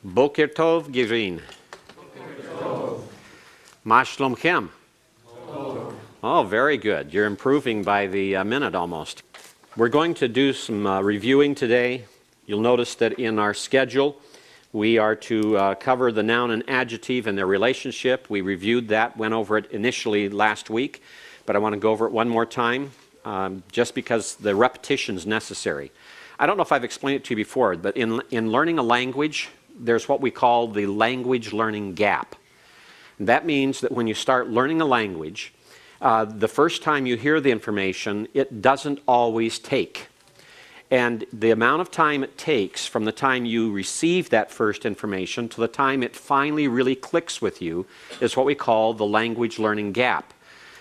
Boker Tov, Girin. Ma shlomchem. Oh, very good. You're improving by the minute almost. We're going to do some reviewing today. You'll notice that in our schedule, we are to cover the noun and adjective and their relationship. We reviewed that, went over it initially last week, but I want to go over it one more time, just because the repetition is necessary. I don't know if I've explained it to you before, but in learning a language, there's what we call the language learning gap. That means that when you start learning a language, the first time you hear the information, it doesn't always take. And the amount of time it takes from the time you receive that first information to the time it finally really clicks with you is what we call the language learning gap.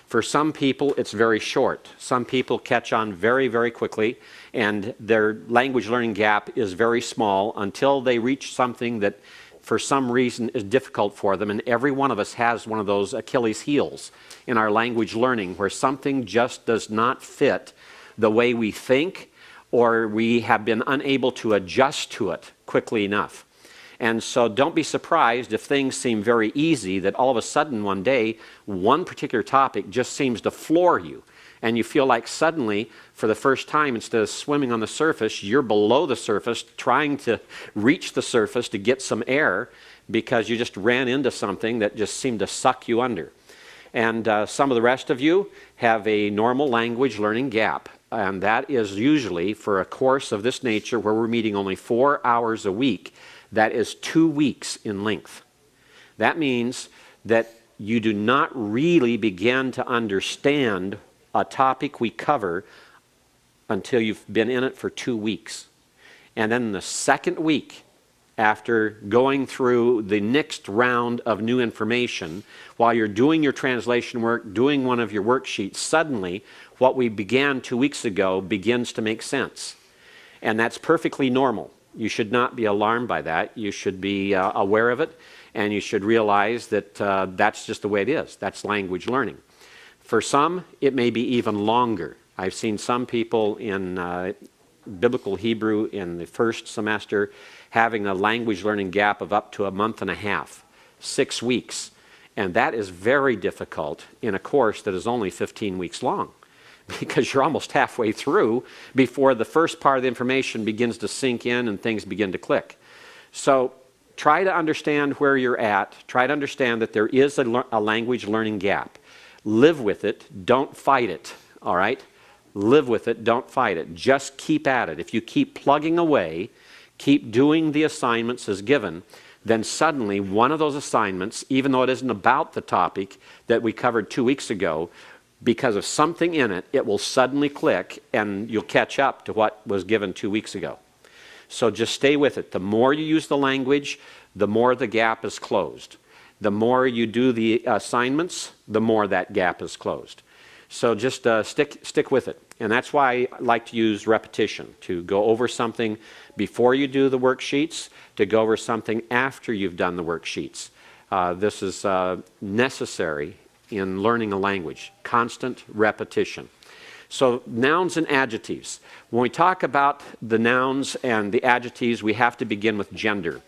For some people, it's very short. Some people catch on very, very quickly, and their language learning gap is very small until they reach something that for some reason is difficult for them. And every one of us has one of those Achilles heels in our language learning where something just does not fit the way we think, or we have been unable to adjust to it quickly enough. And so don't be surprised if things seem very easy, that all of a sudden one day, one particular topic just seems to floor you. And you feel like suddenly, for the first time, instead of swimming on the surface, you're below the surface, trying to reach the surface to get some air because you just ran into something that just seemed to suck you under. And some of the rest of you have a normal language learning gap. And that is usually for a course of this nature where we're meeting only 4 hours a week. That is 2 weeks in length. That means that you do not really begin to understand a topic we cover until you've been in it for 2 weeks. And then the second week, after going through the next round of new information, while you're doing your translation work, doing one of your worksheets, suddenly what we began 2 weeks ago begins to make sense. And that's perfectly normal. You should not be alarmed by that. You should be aware of it, and you should realize that that's just the way it is. That's language learning. For some, it may be even longer. I've seen some people in Biblical Hebrew in the first semester having a language learning gap of up to a month and a half, 6 weeks. And that is very difficult in a course that is only 15 weeks long, because you're almost halfway through before the first part of the information begins to sink in and things begin to click. So try to understand where you're at. Try to understand that there is a language learning gap. Live with it. Don't fight it. All right? Live with it. Don't fight it. Just keep at it. If you keep plugging away, keep doing the assignments as given, then suddenly one of those assignments, even though it isn't about the topic that we covered 2 weeks ago, because of something in it, it will suddenly click and you'll catch up to what was given 2 weeks ago. So just stay with it. The more you use the language, the more the gap is closed. The more you do the assignments, the more that gap is closed. So just stick with it. And that's why I like to use repetition, to go over something before you do the worksheets, to go over something after you've done the worksheets. This is necessary in learning a language, constant repetition. So nouns and adjectives. When we talk about the nouns and the adjectives, we have to begin with gender.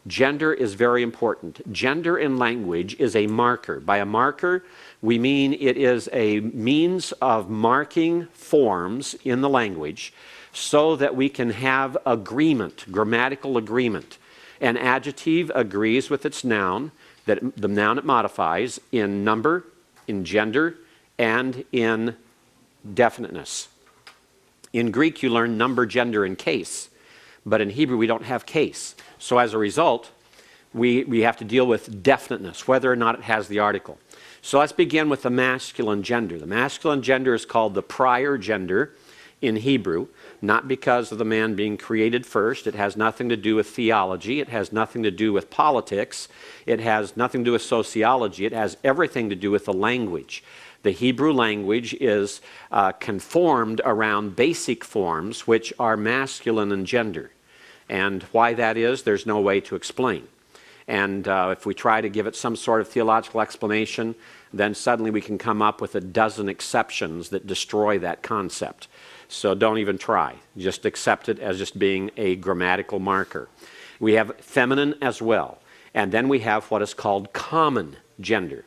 Gender is very important. Gender in language is a marker. By a marker, we mean it is a means of marking forms in the language so that we can have agreement, grammatical agreement. An adjective agrees with its noun, that the noun it modifies, in number, in gender, and in definiteness. In Greek, you learn number, gender, and case. But in Hebrew, we don't have case. So as a result, we have to deal with definiteness, whether or not it has the article. So let's begin with the masculine gender. The masculine gender is called the prior gender in Hebrew, not because of the man being created first. It has nothing to do with theology. It has nothing to do with politics. It has nothing to do with sociology. It has everything to do with the language. The Hebrew language is conformed around basic forms which are masculine in gender. And why that is, there's no way to explain. And if we try to give it some sort of theological explanation, then suddenly we can come up with a dozen exceptions that destroy that concept. So don't even try. Just accept it as just being a grammatical marker. We have feminine as well. And then we have what is called common gender.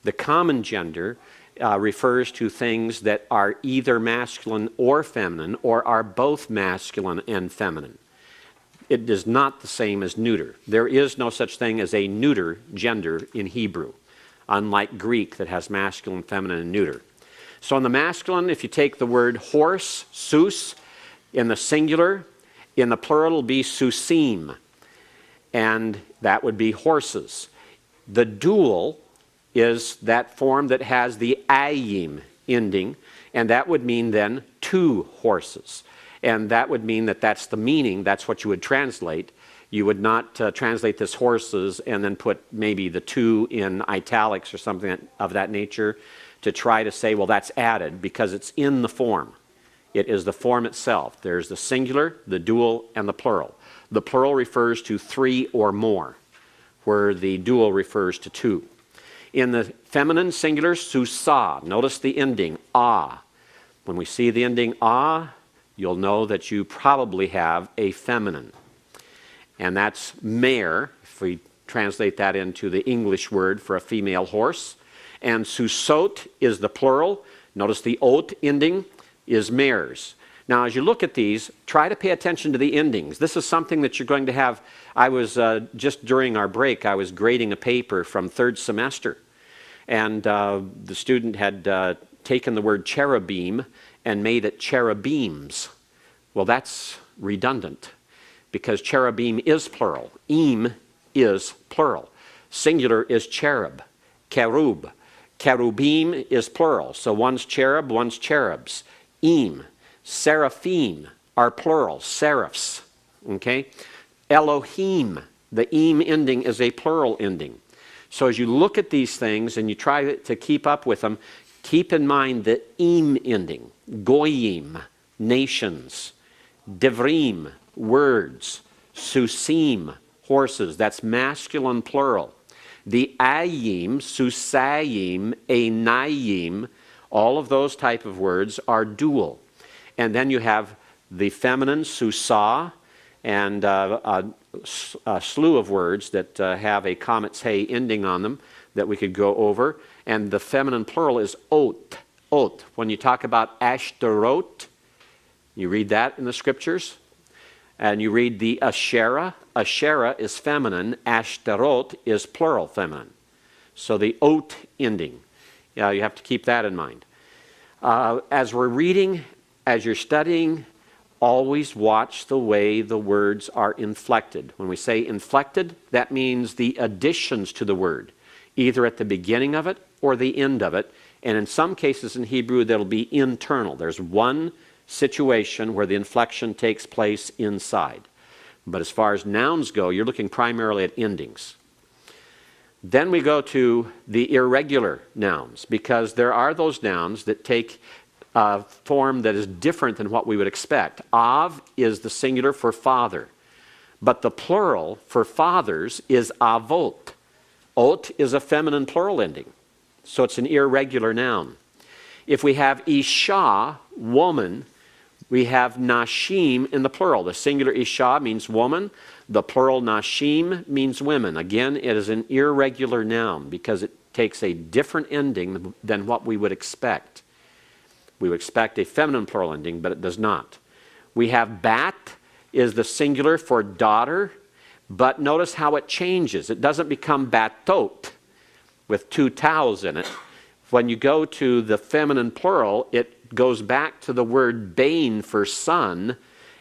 The common gender refers to things that are either masculine or feminine, or are both masculine and feminine. It is not the same as neuter. There is no such thing as a neuter gender in Hebrew, unlike Greek that has masculine, feminine, and neuter. So in the masculine, if you take the word horse, sus, in the singular, in the plural it'll be susim, and that would be horses. The dual is that form that has the ayim ending, and that would mean then two horses. And that would mean that that's the meaning, that's what you would translate. You would not translate this horses and then put maybe the two in italics or something of that nature to try to say, well, that's added, because it's in the form. It is the form itself. There's the singular, the dual, and the plural. The plural refers to three or more, where the dual refers to two. In the feminine singular, susa, notice the ending, ah. When we see the ending ah, you'll know that you probably have a feminine. And that's mare, if we translate that into the English word for a female horse. And susot is the plural. Notice the ot ending is mares. Now, as you look at these, try to pay attention to the endings. This is something that you're going to have. I was, just during our break, I was grading a paper from third semester. And the student had taken the word cherubim and made it cherubims. Well, that's redundant, because cherubim is plural. Im is plural. Singular is cherub, cherub. Cherubim is plural, so one's cherub, one's cherubs. Im. Seraphim are plural, seraphs. Okay? Elohim, the im ending is a plural ending. So as you look at these things and you try to keep up with them, keep in mind the im ending. Goyim, nations. Devrim, words. Susim, horses. That's masculine plural. The ayim, susayim, enayim, all of those type of words are dual. And then you have the feminine, susa, and a slew of words that have a comet's hay ending on them that we could go over. And the feminine plural is ot. Ot. When you talk about ashtaroth, you read that in the scriptures. And you read the Asherah. Asherah is feminine. Ashtaroth is plural feminine. So the ot ending. You have to keep that in mind. As we're reading, as you're studying, always watch the way the words are inflected. When we say inflected, that means the additions to the word, either at the beginning of it or the end of it. And in some cases in Hebrew, that'll be internal. There's one situation where the inflection takes place inside. But as far as nouns go, you're looking primarily at endings. Then we go to the irregular nouns, because there are those nouns that take a form that is different than what we would expect. Av is the singular for father, but the plural for fathers is avot. Ot is a feminine plural ending, so it's an irregular noun. If we have isha, woman, we have nashim in the plural. The singular isha means woman. The plural nashim means women. Again, it is an irregular noun because it takes a different ending than what we would expect. We would expect a feminine plural ending, but it does not. We have bat is the singular for daughter, but notice how it changes. It doesn't become batot with two towels in it. When you go to the feminine plural, it goes back to the word bain for son,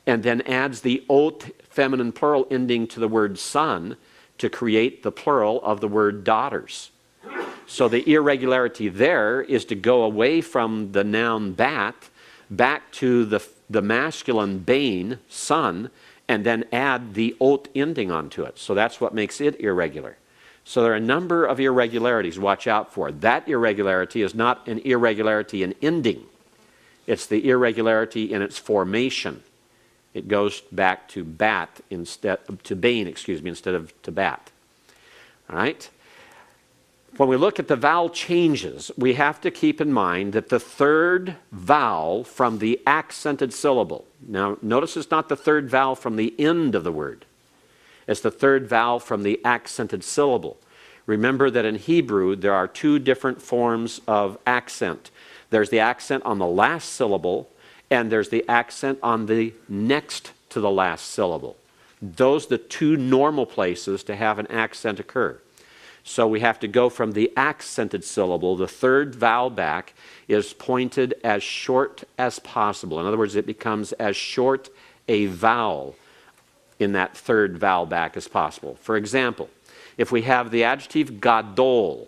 and then adds the ot feminine plural ending to the word son to create the plural of the word daughters. So the irregularity there is to go away from the noun bat, back to the masculine bain, son, and then add the ot ending onto it. So that's what makes it irregular. So there are a number of irregularities to watch out for. That irregularity is not an irregularity in ending. It's the irregularity in its formation. It goes back to bat instead to bain, instead of to bat. All right? When we look at the vowel changes, we have to keep in mind that the third vowel from the accented syllable. Now, notice it's not the third vowel from the end of the word. It's the third vowel from the accented syllable. Remember that in Hebrew there are two different forms of accent. There's the accent on the last syllable, and there's the accent on the next to the last syllable. Those are the two normal places to have an accent occur. So we have to go from the accented syllable, the third vowel back is pointed as short as possible. In other words, it becomes as short a vowel in that third vowel back as possible. For example, if we have the adjective gadol,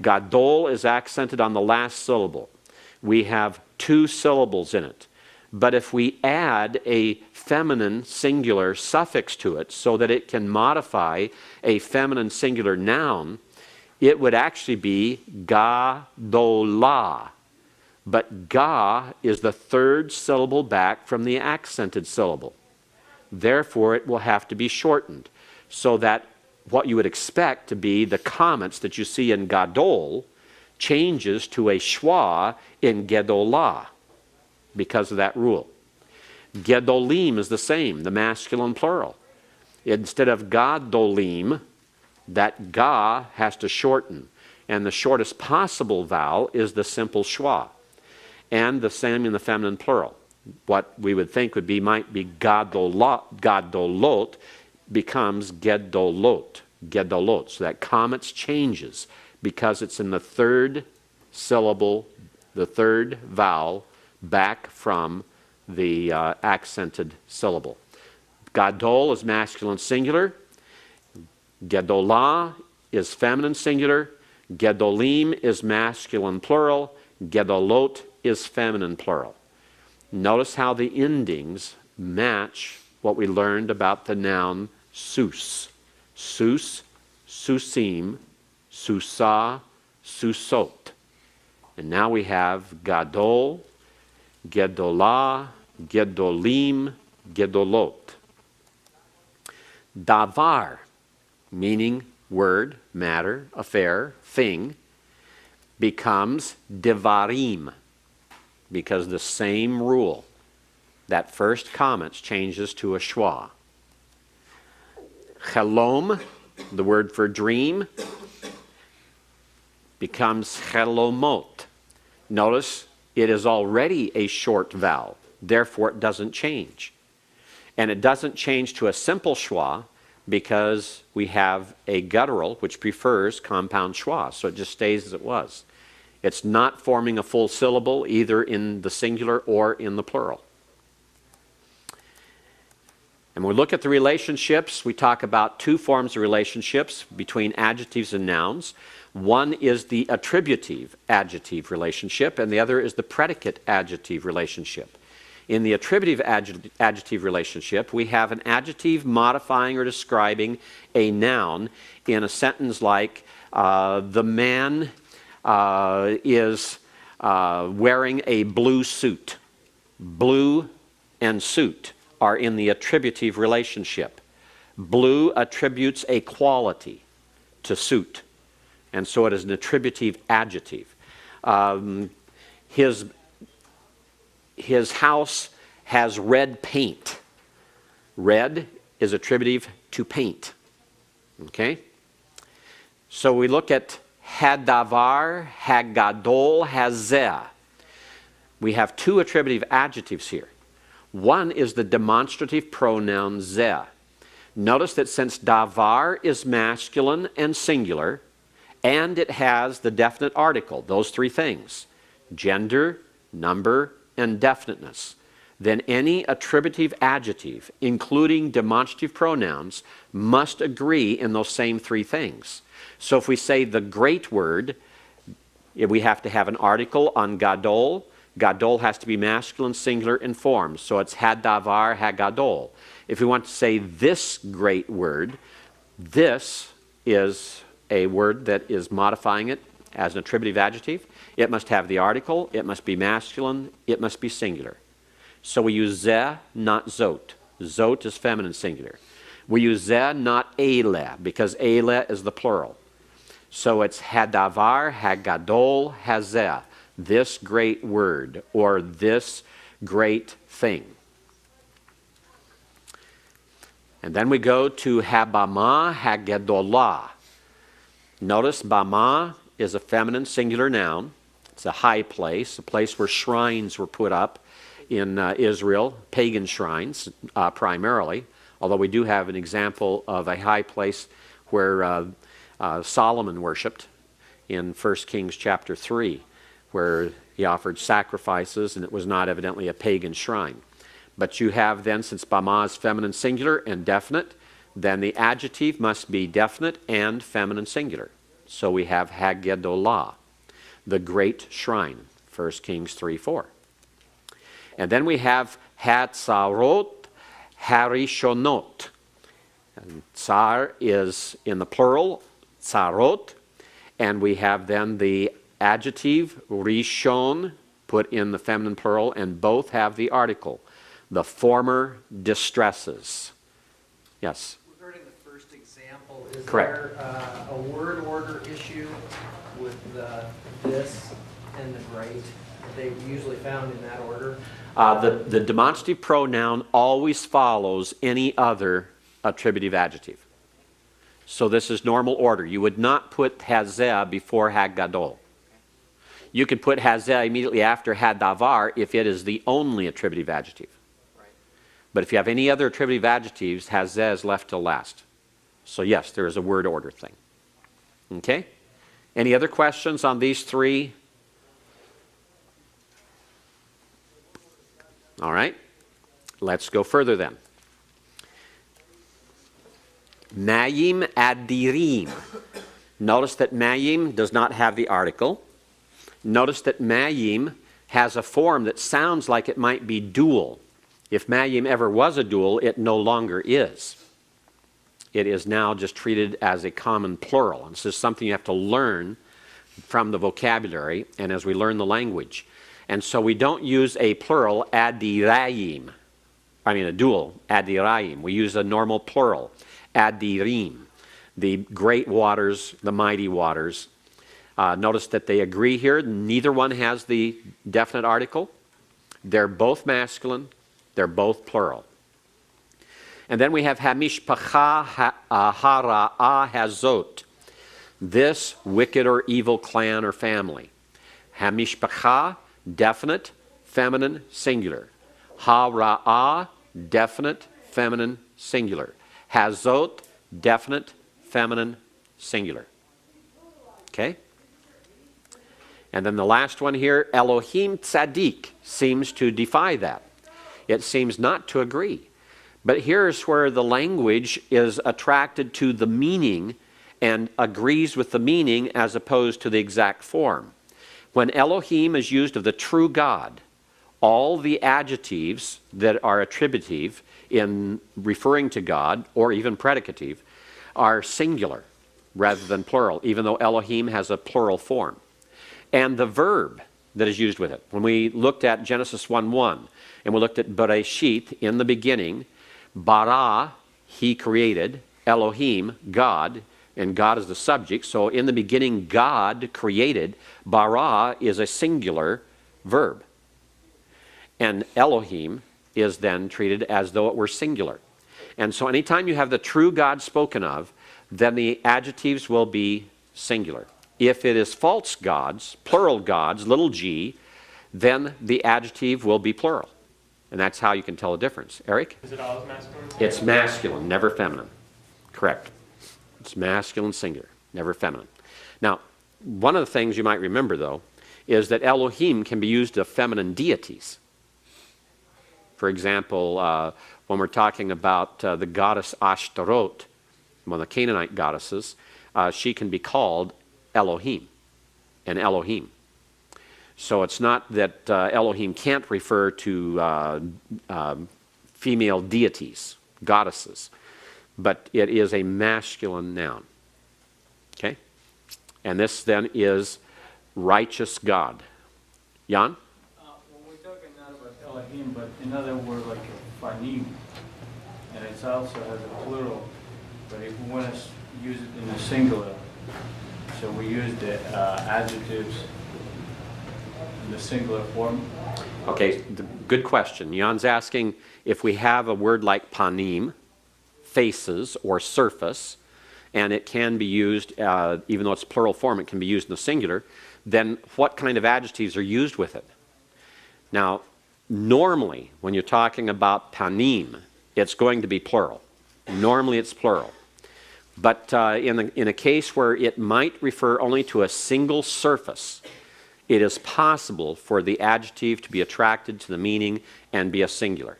gadol is accented on the last syllable. We have two syllables in it. But if we add a feminine singular suffix to it so that it can modify a feminine singular noun, it would actually be gadolah. But ga is the third syllable back from the accented syllable. Therefore, it will have to be shortened so that what you would expect to be the comments that you see in gadol changes to a schwa in gedolah because of that rule. Gedolim is the same, the masculine plural. Instead of gadolim, that ga has to shorten, and the shortest possible vowel is the simple schwa, and the same in the feminine plural. What we would think might be gadolot becomes gedolot, gedolot. So that comments changes because it's in the third syllable, the third vowel back from the accented syllable. Gadol is masculine singular. Gedolah is feminine singular. Gedolim is masculine plural. Gedolot is feminine plural. Notice how the endings match what we learned about the noun sus. Sus, susim, susa, susot. And now we have gadol, gedolah, gedolim, gedolot. Davar, meaning word, matter, affair, thing, becomes devarim, because the same rule, that first comments changes to a schwa. Chelom, the word for dream, becomes chelomot. Notice it is already a short vowel, therefore it doesn't change. And it doesn't change to a simple schwa because we have a guttural which prefers compound schwa, so it just stays as it was. It's not forming a full syllable either in the singular or in the plural. And when we look at the relationships, we talk about two forms of relationships between adjectives and nouns. One is the attributive adjective relationship, and the other is the predicate adjective relationship. In the attributive adjective relationship, we have an adjective modifying or describing a noun in a sentence like, the man is wearing a blue suit. Blue and suit are in the attributive relationship. Blue attributes a quality to suit, and so it is an attributive adjective. His house has red paint. Red is attributive to paint. Okay? So we look at hadavar, hagadol, hazeh. We have two attributive adjectives here. One is the demonstrative pronoun zeh. Notice that since davar is masculine and singular, and it has the definite article, those three things, gender, number, and definiteness, then any attributive adjective, including demonstrative pronouns, must agree in those same three things. So if we say the great word, we have to have an article on gadol. Gadol has to be masculine, singular, and form. So it's hadavar, hagadol. If we want to say this great word, this is a word that is modifying it as an attributive adjective. It must have the article, it must be masculine, it must be singular. So we use zeh, not zot. Zot is feminine singular. We use zeh, not eleh, because eleh is the plural. So it's hadavar, hagadol, hazeh. This great word, or this great thing. And then we go to Habama Hagedolah. Notice Bama is a feminine singular noun. It's a high place, a place where shrines were put up in Israel, pagan shrines primarily, although we do have an example of a high place where Solomon worshipped in 1 Kings chapter 3, where he offered sacrifices, and it was not evidently a pagan shrine. But you have then, since Bama is feminine singular and definite, then the adjective must be definite and feminine singular. So we have Hagedolah, the great shrine, 1 Kings 3:4. And then we have Hatzarot Harishonot. And Tsar is in the plural, Tsarot, and we have then the adjective Rishon put in the feminine plural, and both have the article. The former distresses. Yes? Regarding the first example, is Correct. there a word order issue with this and the great? Are they usually found in that order? The demonstrative pronoun always follows any other attributive adjective. So this is normal order. You would not put hazeh before hagadol. You could put hazeh immediately after hadavar if it is the only attributive adjective. But if you have any other attributive adjectives, hazeh is left till last. So yes, there is a word order thing. Okay? Any other questions on these three? All right. Let's go further then. Mayim adirim. Notice that mayim does not have the article. Notice that mayim has a form that sounds like it might be dual. If mayim ever was a dual, it no longer is. It is now just treated as a common plural. And this is something you have to learn from the vocabulary and as we learn the language. And so we don't use a plural, adirayim. I mean a dual, adirayim. We use a normal plural, adirim. The great waters, the mighty waters. Notice that they agree here. Neither one has the definite article. They're both masculine. They're both plural. And then we have Hamishpacha Hara'ah Hazot. This wicked or evil clan or family. Hamishpacha, definite, feminine, singular. Hara'ah, definite, feminine, singular. Hazot, definite, feminine, singular. Okay? And then the last one here, Elohim Tzadik, seems to defy that. It seems not to agree. But here's where the language is attracted to the meaning and agrees with the meaning as opposed to the exact form. When Elohim is used of the true God, all the adjectives that are attributive in referring to God, or even predicative, are singular rather than plural, even though Elohim has a plural form. And the verb that is used with it. When we looked at Genesis 1:1, and we looked at Bereshit, in the beginning, bara, he created, Elohim, God, and God is the subject. So in the beginning, God created. Bara is a singular verb. And Elohim is then treated as though it were singular. And so anytime you have the true God spoken of, then the adjectives will be singular. If it is false gods, plural gods, little g, then the adjective will be plural. And that's how you can tell the difference. Eric? Is it always masculine? It's masculine, never feminine. Correct. It's masculine singular, never feminine. Now, one of the things you might remember, though, is that Elohim can be used of feminine deities. For example, when we're talking about the goddess Ashtaroth, one of the Canaanite goddesses, she can be called Elohim, an Elohim. So it's not that Elohim can't refer to female deities, goddesses, but it is a masculine noun. Okay? And this then is righteous God. Jan? When we're talking not about Elohim, but another word like fanim, and it also has a plural, but if we want to use it in a singular, so we use the adjectives in the singular form. Okay, good question. Jan's asking if we have a word like panim, faces or surface, and it can be used, even though it's plural form, it can be used in the singular, then what kind of adjectives are used with it? Now, normally, when you're talking about panim, it's going to be plural. Normally, it's plural. But in a case where it might refer only to a single surface, it is possible for the adjective to be attracted to the meaning and be a singular.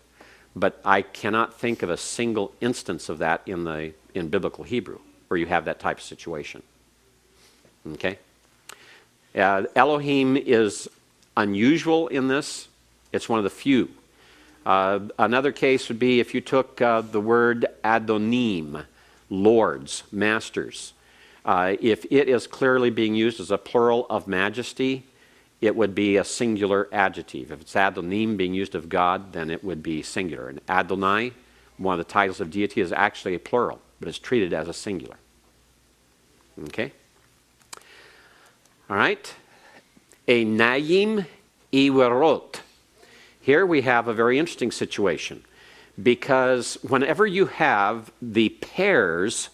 But I cannot think of a single instance of that in biblical Hebrew where you have that type of situation. Okay? Elohim is unusual in this. It's one of the few. Another case would be if you took the word Adonim, lords, masters. If it is clearly being used as a plural of majesty, it would be a singular adjective. If it's Adonim being used of God, then it would be singular. And Adonai, one of the titles of deity, is actually a plural, but it's treated as a singular. Okay? All right. Einayim iwerot. Here we have a very interesting situation, because whenever you have the pairs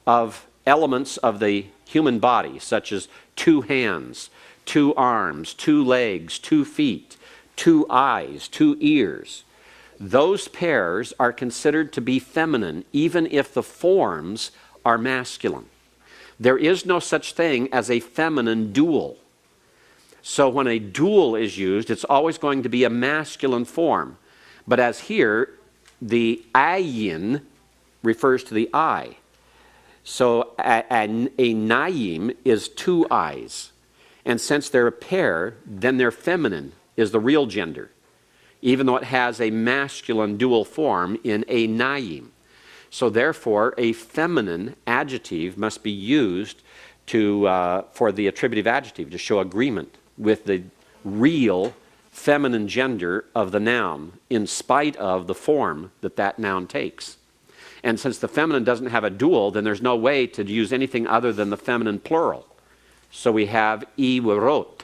of elements of the human body, such as 2 hands, 2 arms, 2 legs, 2 feet, 2 eyes, 2 ears, those pairs are considered to be feminine, even if the forms are masculine. There is no such thing as a feminine dual. So when a dual is used, it's always going to be a masculine form. But as here, the ayin refers to the eye. So a naim is 2 eyes. And since they're a pair, then their feminine is the real gender, even though it has a masculine dual form in a naim. So therefore, a feminine adjective must be used for the attributive adjective to show agreement with the real feminine gender of the noun, in spite of the form that noun takes. And since the feminine doesn't have a dual, then there's no way to use anything other than the feminine plural. So we have iwerot.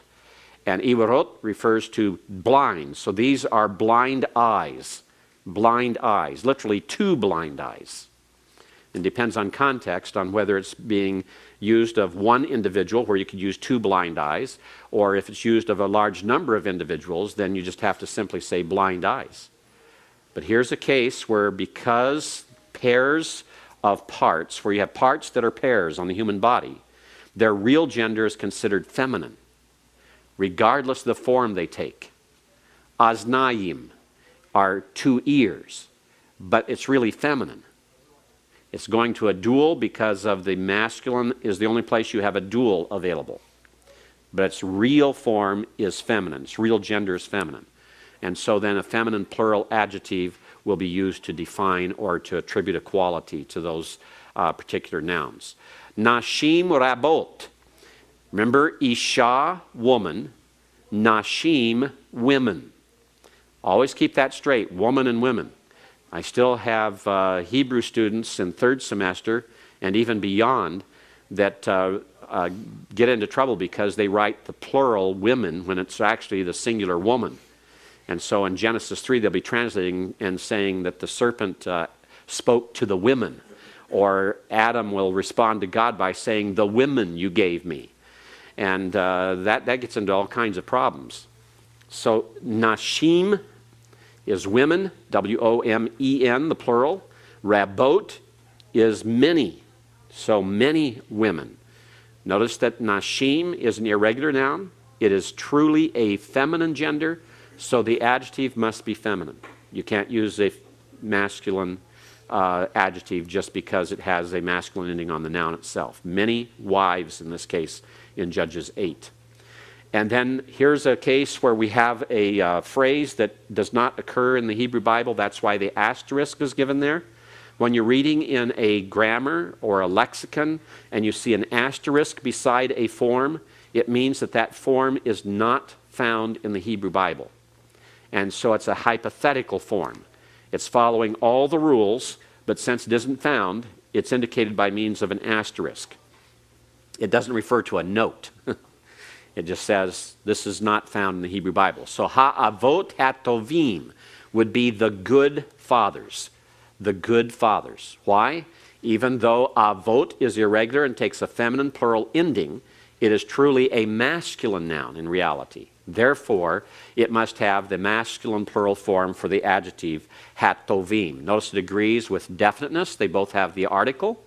And iwerot refers to blind. So these are blind eyes. Blind eyes. Literally 2 blind eyes. It depends on context on whether it's being used of one individual, where you could use 2 blind eyes, or if it's used of a large number of individuals, then you just have to simply say blind eyes. But here's a case where, because pairs of parts, where you have parts that are pairs on the human body, their real gender is considered feminine, regardless of the form they take. Aznayim are 2 ears, but it's really feminine. It's going to a dual because of the masculine is the only place you have a dual available. But its real form is feminine. Its real gender is feminine. And so then a feminine plural adjective will be used to define or to attribute a quality to those particular nouns. Nashim rabot. Remember, Isha, woman. Nashim, women. Always keep that straight, woman and women. I still have Hebrew students in 3rd semester and even beyond that get into trouble because they write the plural women when it's actually the singular woman. And so in Genesis 3, they'll be translating and saying that the serpent spoke to the women. Or Adam will respond to God by saying, the women you gave me. And that gets into all kinds of problems. So Nashim is women, W-O-M-E-N, the plural. Rabot is many, so many women. Notice that Nashim is an irregular noun. It is truly a feminine gender, so the adjective must be feminine. You can't use a masculine adjective just because it has a masculine ending on the noun itself. Many wives, in this case, in Judges 8. And then here's a case where we have a phrase that does not occur in the Hebrew Bible. That's why the asterisk is given there. When you're reading in a grammar or a lexicon and you see an asterisk beside a form, it means that that form is not found in the Hebrew Bible. And so it's a hypothetical form. It's following all the rules, but since it isn't found, it's indicated by means of an asterisk. It doesn't refer to a note. It just says this is not found in the Hebrew Bible. So ha'avot hatovim would be the good fathers, the good fathers. Why? Even though avot is irregular and takes a feminine plural ending, it is truly a masculine noun in reality. Therefore, it must have the masculine plural form for the adjective hatovim. Notice it agrees with definiteness. They both have the article.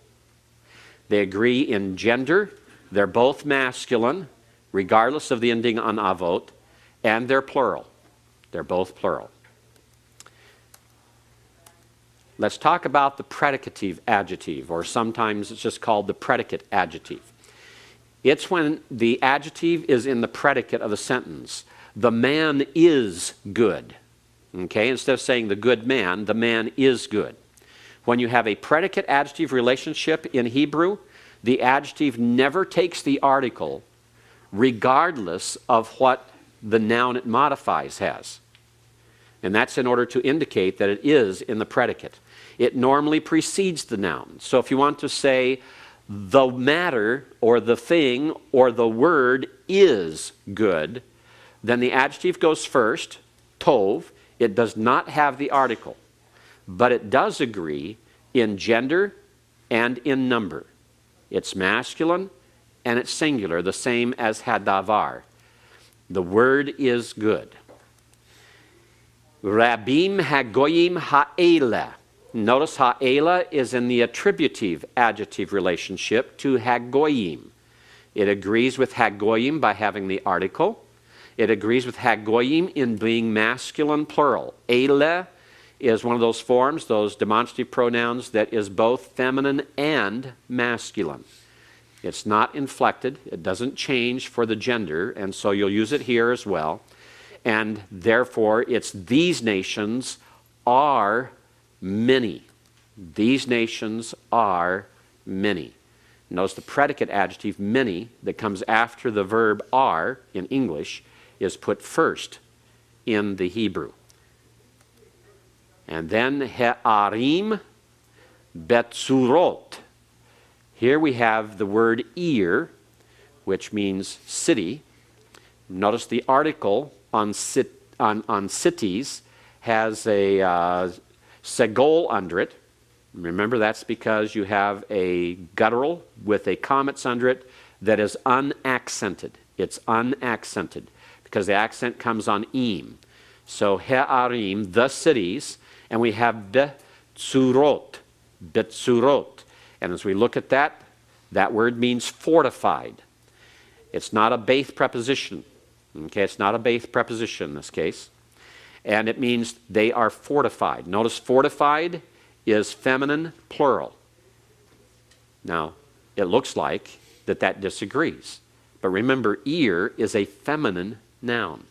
They agree in gender. They're both masculine, regardless of the ending on avot, and they're plural. They're both plural. Let's talk about the predicative adjective, or sometimes it's just called the predicate adjective. It's when the adjective is in the predicate of the sentence. The man is good. Okay, instead of saying the good man, the man is good. When you have a predicate adjective relationship in Hebrew, the adjective never takes the article regardless of what the noun it modifies has. And that's in order to indicate that it is in the predicate. It normally precedes the noun. So if you want to say the matter or the thing or the word is good, then the adjective goes first, tov. It does not have the article, but it does agree in gender and in number. It's masculine and it's singular, the same as hadavar. The word is good. Rabim hagoyim ha'ela. Notice ha'ela is in the attributive adjective relationship to hagoyim. It agrees with hagoyim by having the article. It agrees with hagoyim in being masculine plural. Ele is one of those forms, those demonstrative pronouns, that is both feminine and masculine. It's not inflected. It doesn't change for the gender, and so you'll use it here as well. And therefore, it's these nations are many. These nations are many. Notice the predicate adjective many that comes after the verb are in English is put first in the Hebrew. And then he'arim betzurot. Here we have the word ir, which means city. Notice the article on cities has a segol under it. Remember, that's because you have a guttural with a comets under it that is unaccented. It's unaccented because the accent comes on im. So he'arim, the cities, and we have betzurot, betzurot. And as we look at that, that word means fortified. It's not a Baith preposition. Okay, it's not a Baith preposition in this case. And it means they are fortified. Notice fortified is feminine plural. Now, it looks like that disagrees. But remember, ear is a feminine noun.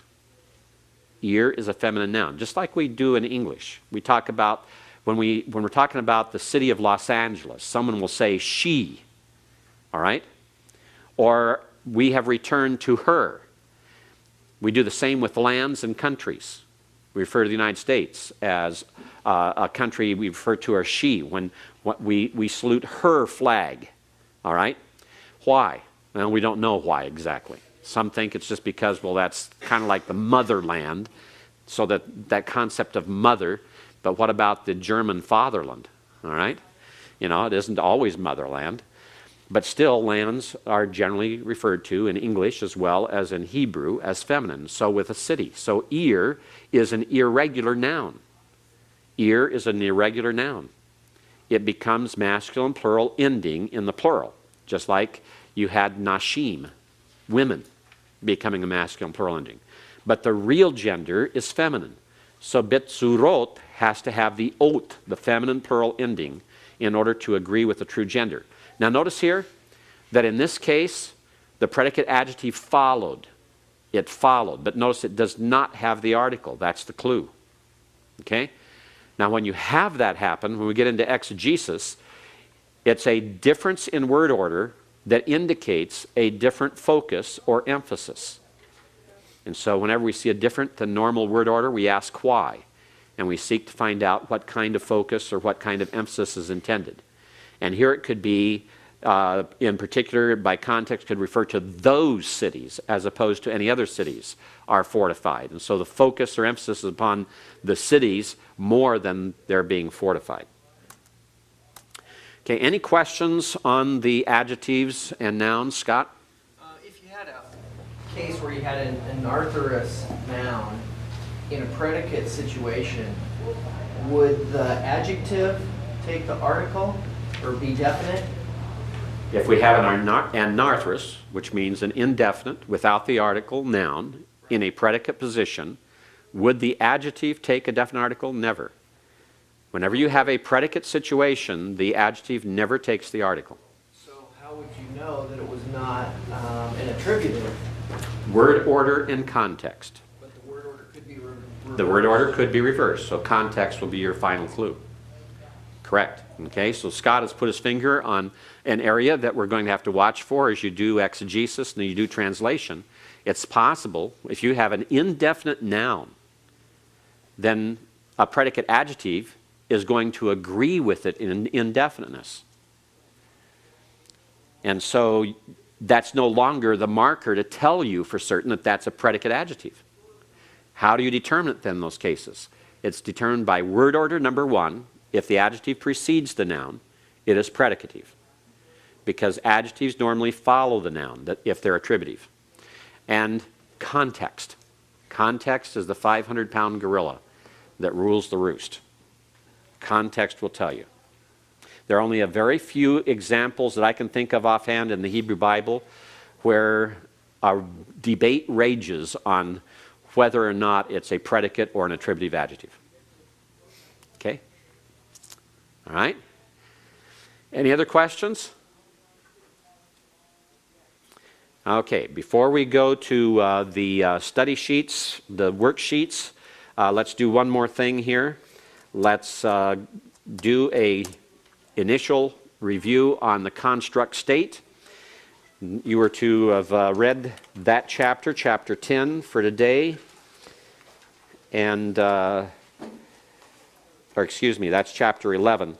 Ear is a feminine noun, just like we do in English. We talk about, when we're talking about the city of Los Angeles, someone will say she, all right? Or we have returned to her. We do the same with lands and countries. We refer to the United States as a country we refer to as she when we salute her flag, all right? Why? Well, we don't know why exactly. Some think it's just because, well, that's kind of like the motherland, so that concept of mother. But what about the German fatherland, all right? You know, it isn't always motherland. But still, lands are generally referred to in English as well as in Hebrew as feminine, so with a city. So ir is an irregular noun. Ir is an irregular noun. It becomes masculine plural ending in the plural, just like you had nashim, women, becoming a masculine plural ending. But the real gender is feminine. So betzurot has to have the ot, the feminine plural ending, in order to agree with the true gender. Now notice here that in this case, the predicate adjective followed. It followed. But notice it does not have the article. That's the clue. Okay? Now when you have that happen, when we get into exegesis, it's a difference in word order that indicates a different focus or emphasis. And so whenever we see a different than normal word order, we ask why. And we seek to find out what kind of focus or what kind of emphasis is intended. And here it could be, in particular, by context, could refer to those cities as opposed to any other cities are fortified. And so the focus or emphasis is upon the cities more than they're being fortified. Okay, any questions on the adjectives and nouns, Scott? If you had a case where you had an anarthrous noun in a predicate situation, would the adjective take the article or be definite? If we have an anarthrous, which means an indefinite without the article noun in a predicate position, would the adjective take a definite article? Never. Whenever you have a predicate situation, the adjective never takes the article. So how would you know that it was not an attributive? Word order and context. But the word order could be reversed. The word order could be reversed, so context will be your final clue. Correct. Okay, so Scott has put his finger on an area that we're going to have to watch for as you do exegesis and you do translation. It's possible, if you have an indefinite noun, then a predicate adjective is going to agree with it in indefiniteness. And so that's no longer the marker to tell you for certain that that's a predicate adjective. How do you determine it then in those cases? It's determined by word order number one. If the adjective precedes the noun, it is predicative. Because adjectives normally follow the noun if they're attributive. And context. Context is the 500-pound gorilla that rules the roost. Context will tell you. There are only a very few examples that I can think of offhand in the Hebrew Bible where a debate rages on whether or not it's a predicate or an attributive adjective. Okay? All right? Any other questions? Okay, before we go to the study sheets, the worksheets, let's do one more thing here. Let's do a initial review on the construct state. You were to have read that chapter, chapter 10 for today. And, or excuse me, that's chapter 11,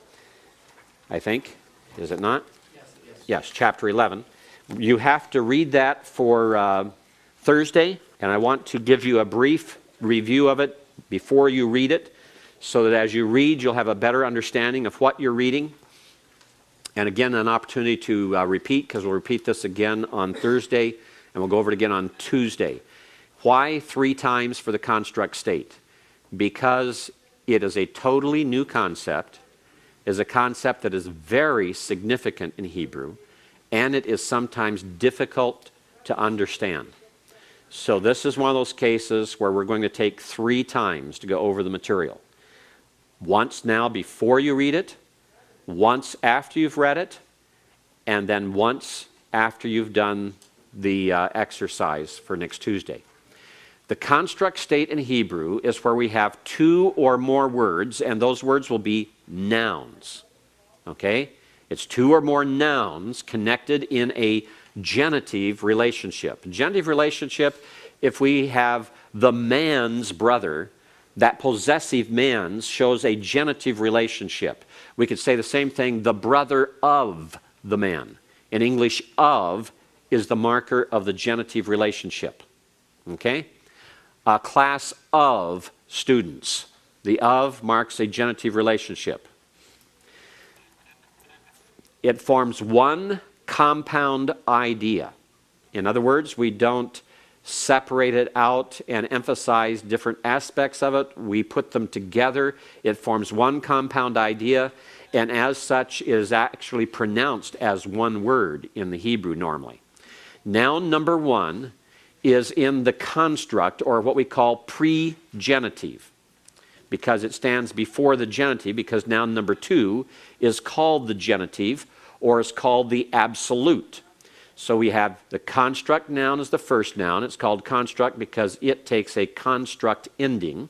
I think. Is it not? Yes, it is. Yes, chapter 11. You have to read that for Thursday, and I want to give you a brief review of it before you read it, so that as you read, you'll have a better understanding of what you're reading. And again, an opportunity to repeat, because we'll repeat this again on Thursday, and we'll go over it again on Tuesday. Why 3 times for the construct state? Because it is a totally new concept, is a concept that is very significant in Hebrew, and it is sometimes difficult to understand. So this is one of those cases where we're going to take 3 times to go over the material. Once now before you read it, once after you've read it, and then once after you've done the exercise for next Tuesday. The construct state in Hebrew is where we have 2 or more words, and those words will be nouns. Okay? It's 2 or more nouns connected in a genitive relationship. Genitive relationship, if we have the man's brother, that possessive man's shows a genitive relationship. We could say the same thing, the brother of the man. In English, of is the marker of the genitive relationship. Okay? A class of students. The of marks a genitive relationship. It forms one compound idea. In other words, we don't separate it out and emphasize different aspects of it. We put them together. It forms one compound idea, and as such is actually pronounced as one word in the Hebrew normally. Noun number 1 is in the construct, or what we call pre-genitive, because it stands before the genitive, because noun number 2 is called the genitive, or is called the absolute. So we have the construct noun as the first noun. It's called construct because it takes a construct ending,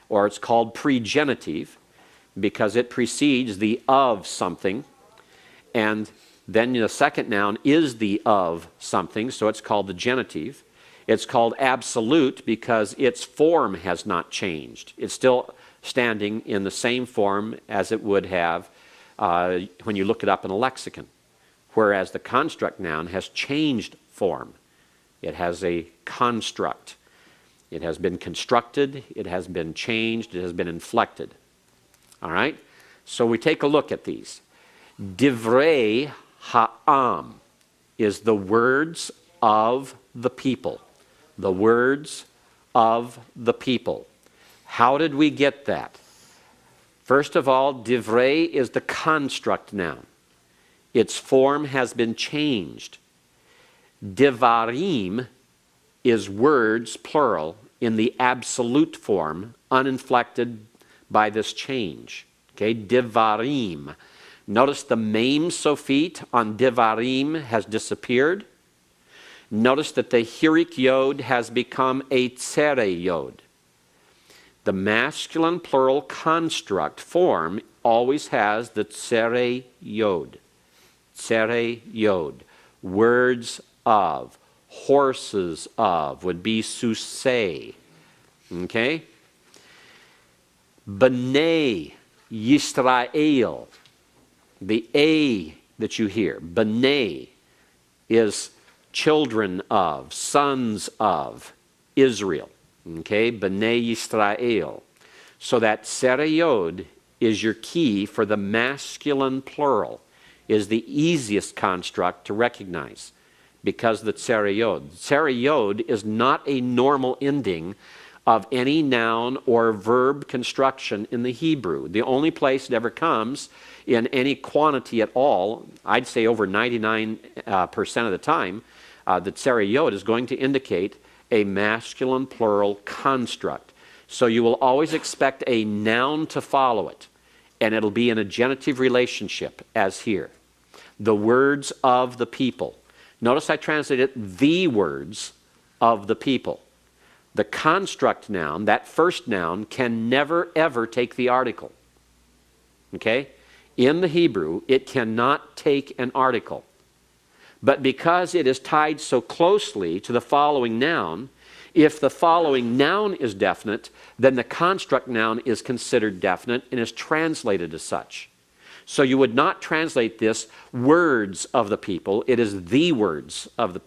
or it's called pre-genitive because it precedes the of something, and then the second noun is the of something, so it's called the genitive. It's called absolute because its form has not changed. It's still standing in the same form as it would have when you look it up in a lexicon. Whereas the construct noun has changed form. It has a construct. It has been constructed, it has been changed, it has been inflected. All right? So we take a look at these. Divrei ha'am is the words of the people. The words of the people. How did we get that? First of all, divrei is the construct noun. Its form has been changed. Divarim is words, plural, in the absolute form, uninflected by this change. Okay, divarim. Notice the mem sophit on divarim has disappeared. Notice that the hirik yod has become a tsere yod. The masculine plural construct form always has the tsere yod. Tsere yod. Words of. Horses of would be susei. Okay? B'nai Yisrael. The A that you hear, B'nai, is children of, sons of Israel. Okay? B'nai Yisrael. So that tsere yod is your key for the masculine plural, is the easiest construct to recognize because the tsere yod. Tsere yod is not a normal ending of any noun or verb construction in the Hebrew. The only place it ever comes in any quantity at all, I'd say over 99% of the time, the tsere yod is going to indicate a masculine plural construct. So you will always expect a noun to follow it, and it'll be in a genitive relationship, as here. The words of the people. Notice I translated the words of the people. The construct noun, that first noun, can never ever take the article. Okay? In the Hebrew, it cannot take an article. But because it is tied so closely to the following noun, if the following noun is definite, then the construct noun is considered definite and is translated as such. So you would not translate this words of the people. It is the words of the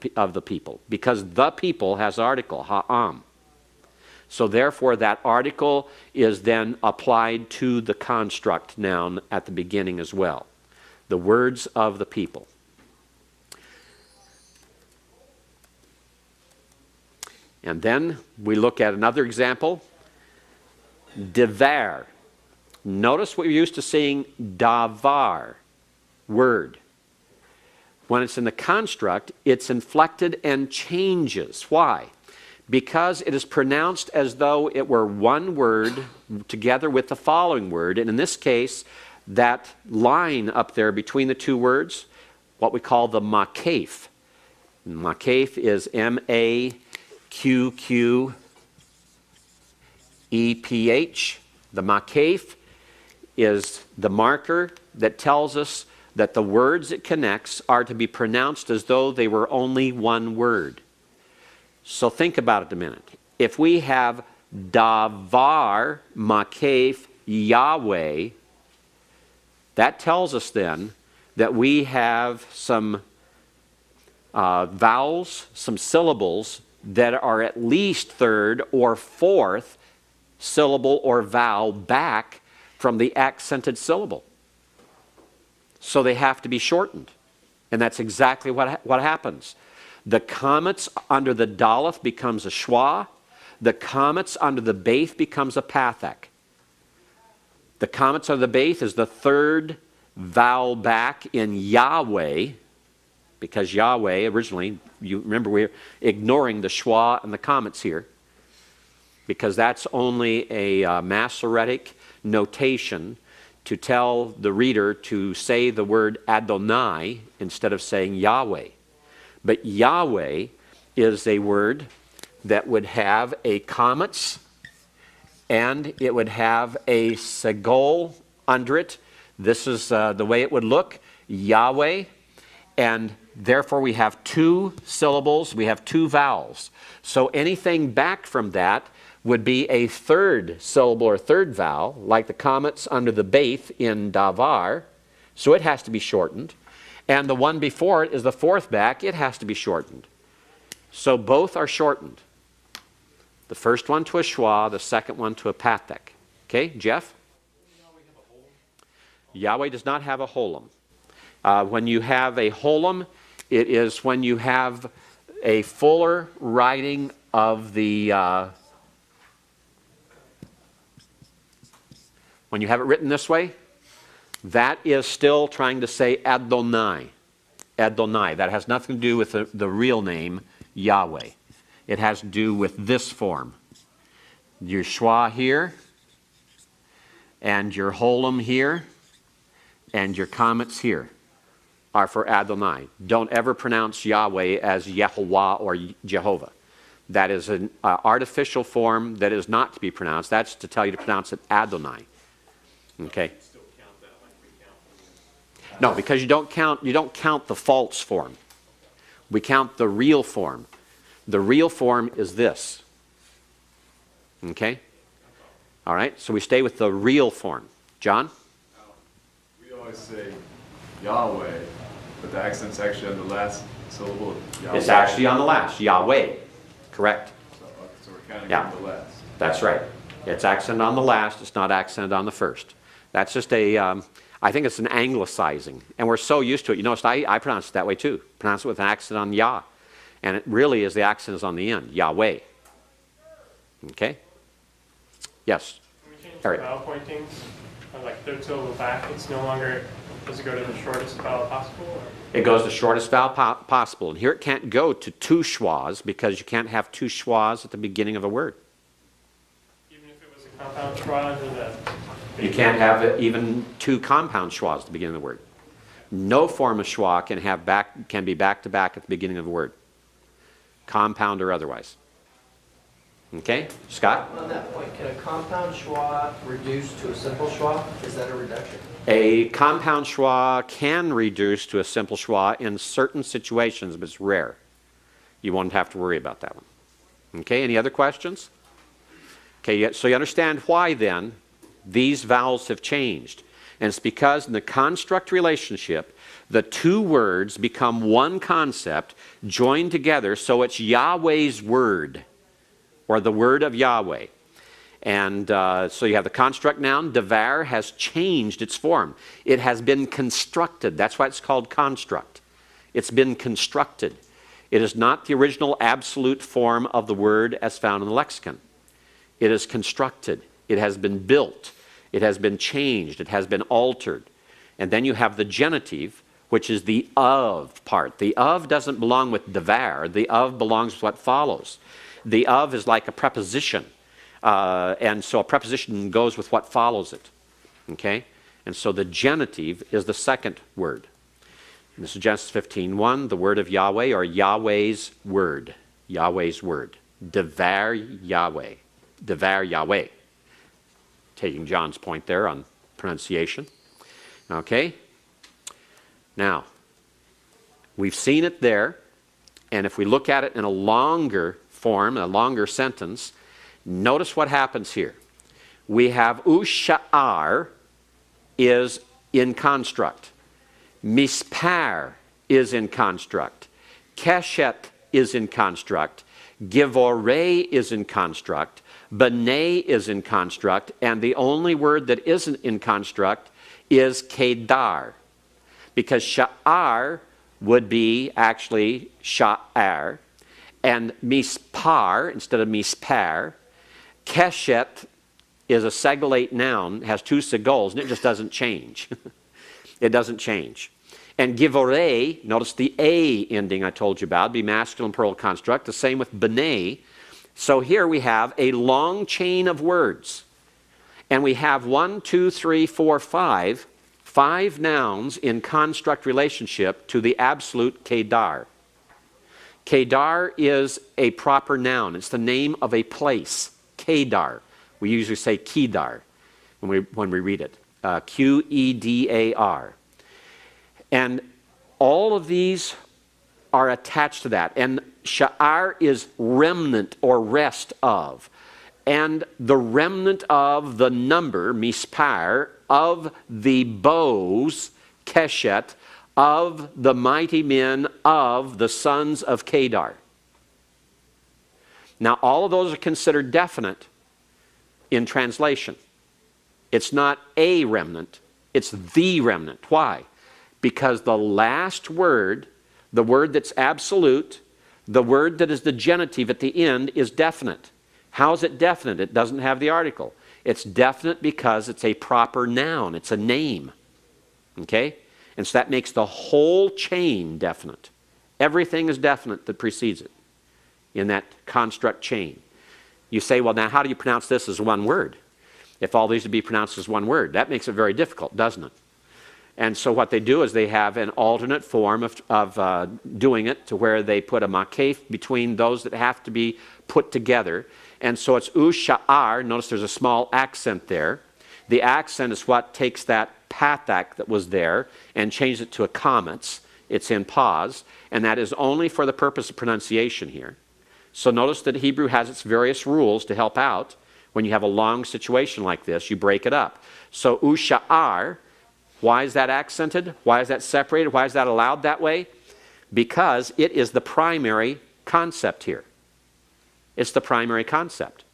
people, because the people has article, ha'am. So therefore that article is then applied to the construct noun at the beginning as well. The words of the people. And then we look at another example. Devar. Notice what you're used to seeing, davar, word. When it's in the construct, it's inflected and changes. Why? Because it is pronounced as though it were one word together with the following word. And in this case, that line up there between the two words, what we call the makef. Makef is M-A-Q-Q-E-P-H. The makef is the marker that tells us that the words it connects are to be pronounced as though they were only one word. So think about it a minute. If we have davar makef Yahweh, that tells us then that we have some vowels, some syllables that are at least third or fourth syllable or vowel back from the accented syllable. So they have to be shortened. And that's exactly what happens. The comets under the daleth becomes a schwa. The comets under the beith becomes a pathak. The comets under the beith is the third vowel back in Yahweh, because Yahweh originally, you remember we're ignoring the schwa and the comets here, because that's only a Masoretic notation to tell the reader to say the word Adonai instead of saying Yahweh. But Yahweh is a word that would have a comets and it would have a segol under it. This is the way it would look, Yahweh. And therefore we have two syllables, we have two vowels. So anything back from that would be a third syllable or third vowel, like the comets under the beith in davar. So it has to be shortened. And the one before it is the fourth back, it has to be shortened. So both are shortened. The first one to a schwa, the second one to a pathak. Okay, Jeff? Yahweh does not have a holum. When you have a holum, it is when you have a fuller writing of the, when you have it written this way, that is still trying to say Adonai. Adonai. That has nothing to do with the real name, Yahweh. It has to do with this form. Your schwa here, and your holum here, and your comets here are for Adonai. Don't ever pronounce Yahweh as Yehovah or Jehovah. That is an artificial form that is not to be pronounced. That's to tell you to pronounce it Adonai. Okay? No, because you don't count the false form. We count the real form. The real form is this. Okay? All right, so we stay with the real form. John? We always say Yahweh, but the accent's actually on the last syllable of Yahweh. It's actually on the last, Yahweh. Correct. So we're counting Yeah. on the last. That's right. It's accented on the last, it's not accented on the first. That's just I think it's an anglicizing. And we're so used to it. You notice I pronounce it that way too. Pronounce it with an accent on Yah. And it really is, the accent is on the end, Yahweh. Okay? Yes? Can we change Harry. the vowel pointings? Like third syllable back, it's no longer, does it go to the shortest vowel possible? Or? It goes the shortest vowel possible. And here it can't go to two schwas because you can't have two schwas at the beginning of a word. Even if it was a compound schwa under the... You can't have even two compound schwas at the beginning of the word. No form of schwa can be back to back at the beginning of a word, compound or otherwise. Okay, Scott? On that point, can a compound schwa reduce to a simple schwa? Is that a reduction? A compound schwa can reduce to a simple schwa in certain situations, but it's rare. You won't have to worry about that one. Okay, any other questions? Okay, so you understand why then these vowels have changed. And it's because in the construct relationship, the two words become one concept joined together, so it's Yahweh's word, or the word of Yahweh. And so you have the construct noun. Devar has changed its form. It has been constructed. That's why it's called construct. It's been constructed. It is not the original absolute form of the word as found in the lexicon. It is constructed. It has been built. It has been changed. It has been altered. And then you have the genitive, which is the of part. The of doesn't belong with devar. The of belongs with what follows. The of is like a preposition. And so a preposition goes with what follows it. Okay? And so the genitive is the second word. And this is Genesis 15:1, the word of Yahweh, or Yahweh's word. Yahweh's word. Devar Yahweh. Devar Yahweh. Taking John's point there on pronunciation. Okay? Now, we've seen it there, and if we look at it in a longer form, a longer sentence, notice what happens here. We have usha'ar is in construct. Mispar is in construct. Keshet is in construct. Givorei is in construct. B'nai is in construct. And the only word that isn't in construct is kedar. Because sha'ar would be actually sha'ar. And mispar instead of mispar. Keshet is a segolate noun, has two segols, and it just doesn't change. It doesn't change. And givorei, notice the a ending I told you about, be masculine plural construct. The same with b'nai. So here we have a long chain of words. And we have 1, 2, 3, 4, 5 nouns in construct relationship to the absolute kedar. Kedar is a proper noun. It's the name of a place. Kedar. We usually say Kedar when we read it. Qedar. And all of these are attached to that. And sha'ar is remnant or rest of. And the remnant of the number, mispar, of the bows, keshet, of the mighty men of the sons of Kedar. Now, all of those are considered definite in translation. It's not a remnant, it's the remnant. Why? Because the last word, the word that's absolute, the word that is the genitive at the end is definite. How is it definite? It doesn't have the article. It's definite because it's a proper noun. It's a name. Okay? And so that makes the whole chain definite. Everything is definite that precedes it in that construct chain. You say, well, now how do you pronounce this as one word? If all these would be pronounced as one word, that makes it very difficult, doesn't it? And so what they do is they have an alternate form of doing it to where they put a makef between those that have to be put together. And so it's usha'ar. Notice there's a small accent there. The accent is what takes that patak that was there and changes it to a comets. It's in pause. And that is only for the purpose of pronunciation here. So notice that Hebrew has its various rules to help out. When you have a long situation like this, you break it up. So usha'ar, why is that accented? Why is that separated? Why is that allowed that way? Because it is the primary concept here. It's the primary concept.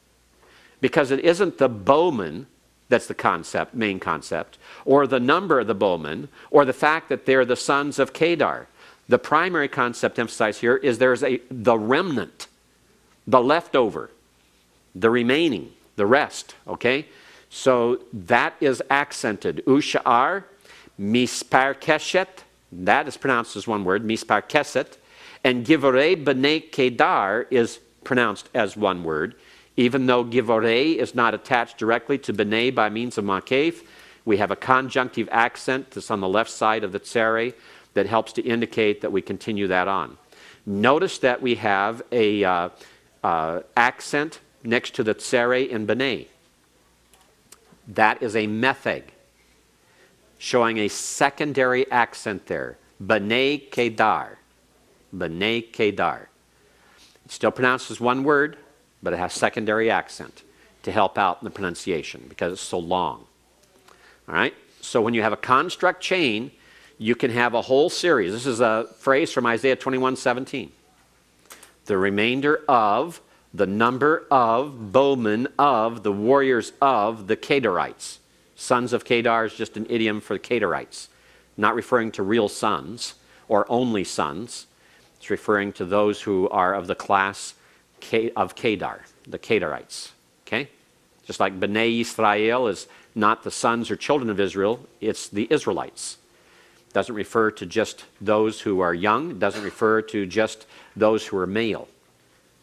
Because it isn't the bowman that's the concept, main concept, or the number of the bowmen, or the fact that they're the sons of Kedar. The primary concept emphasized here is there's the remnant, the leftover, the remaining, the rest, okay? So that is accented. Usha'ar, mispar keshet, that is pronounced as one word, mispar keset, and givorei b'nei Kedar is pronounced as one word. Even though givorei is not attached directly to b'nei by means of makef, we have a conjunctive accent that's on the left side of the tsere that helps to indicate that we continue that on. Notice that we have a accent next to the tsere in b'nei. That is a metheg, showing a secondary accent there. B'nei Kedar. B'nei Kedar. It's still pronounced as one word, but it has secondary accent to help out in the pronunciation because it's so long. All right? So when you have a construct chain, you can have a whole series. This is a phrase from Isaiah 21:17. The remainder of the number of bowmen of the warriors of the Kedarites. Sons of Kedar is just an idiom for the Kedarites, not referring to real sons or only sons. It's referring to those who are of the class of Kedar, the Kedarites. Okay? Just like B'nai Israel is not the sons or children of Israel, it's the Israelites. It doesn't refer to just those who are young. It doesn't refer to just those who are male.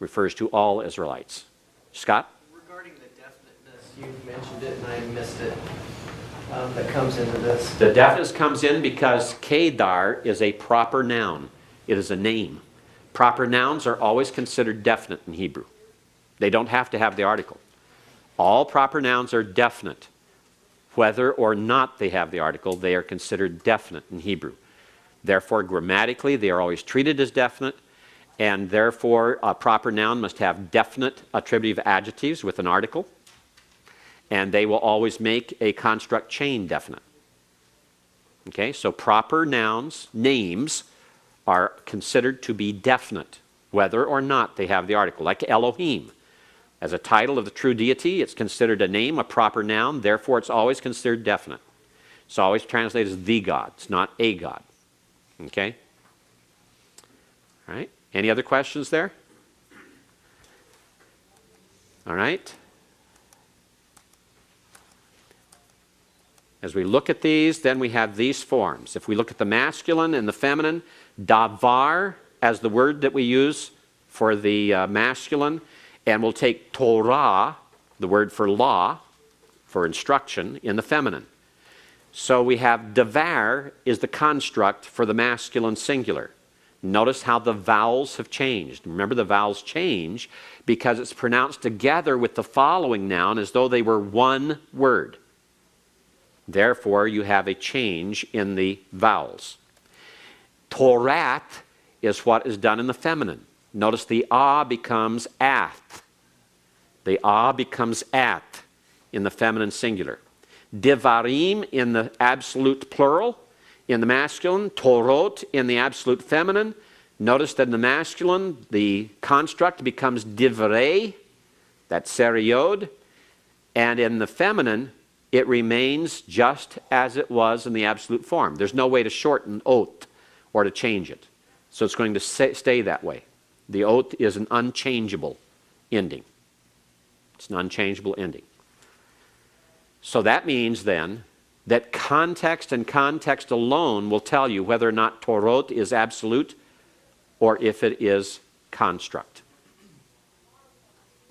It refers to all Israelites. Scott? Regarding the definiteness, you mentioned it and I missed it, that comes into this. The definiteness comes in because Kedar is a proper noun. It is a name. Proper nouns are always considered definite in Hebrew. They don't have to have the article. All proper nouns are definite. Whether or not they have the article, they are considered definite in Hebrew. Therefore, grammatically, they are always treated as definite, and therefore, a proper noun must have definite attributive adjectives with an article, and they will always make a construct chain definite. Okay, so proper nouns, names, are considered to be definite, whether or not they have the article. Like Elohim. As a title of the true deity, it's considered a name, a proper noun, therefore it's always considered definite. It's always translated as the God. It's not a God. Okay? All right. Any other questions there? All right. As we look at these, then we have these forms. If we look at the masculine and the feminine, davar as the word that we use for the masculine, and we'll take Torah, the word for law, for instruction, in the feminine. So we have davar is the construct for the masculine singular. Notice how the vowels have changed. Remember, the vowels change because it's pronounced together with the following noun as though they were one word. Therefore, you have a change in the vowels. Torat is what is done in the feminine. Notice the ah becomes ath. The ah becomes at in the feminine singular. Devarim in the absolute plural in the masculine. Torot in the absolute feminine. Notice that in the masculine, the construct becomes divrei, that's seriod. And in the feminine, it remains just as it was in the absolute form. There's no way to shorten oath or to change it. So it's going to stay that way. The oath is an unchangeable ending. It's an unchangeable ending. So that means then that context and context alone will tell you whether or not torot is absolute or if it is construct.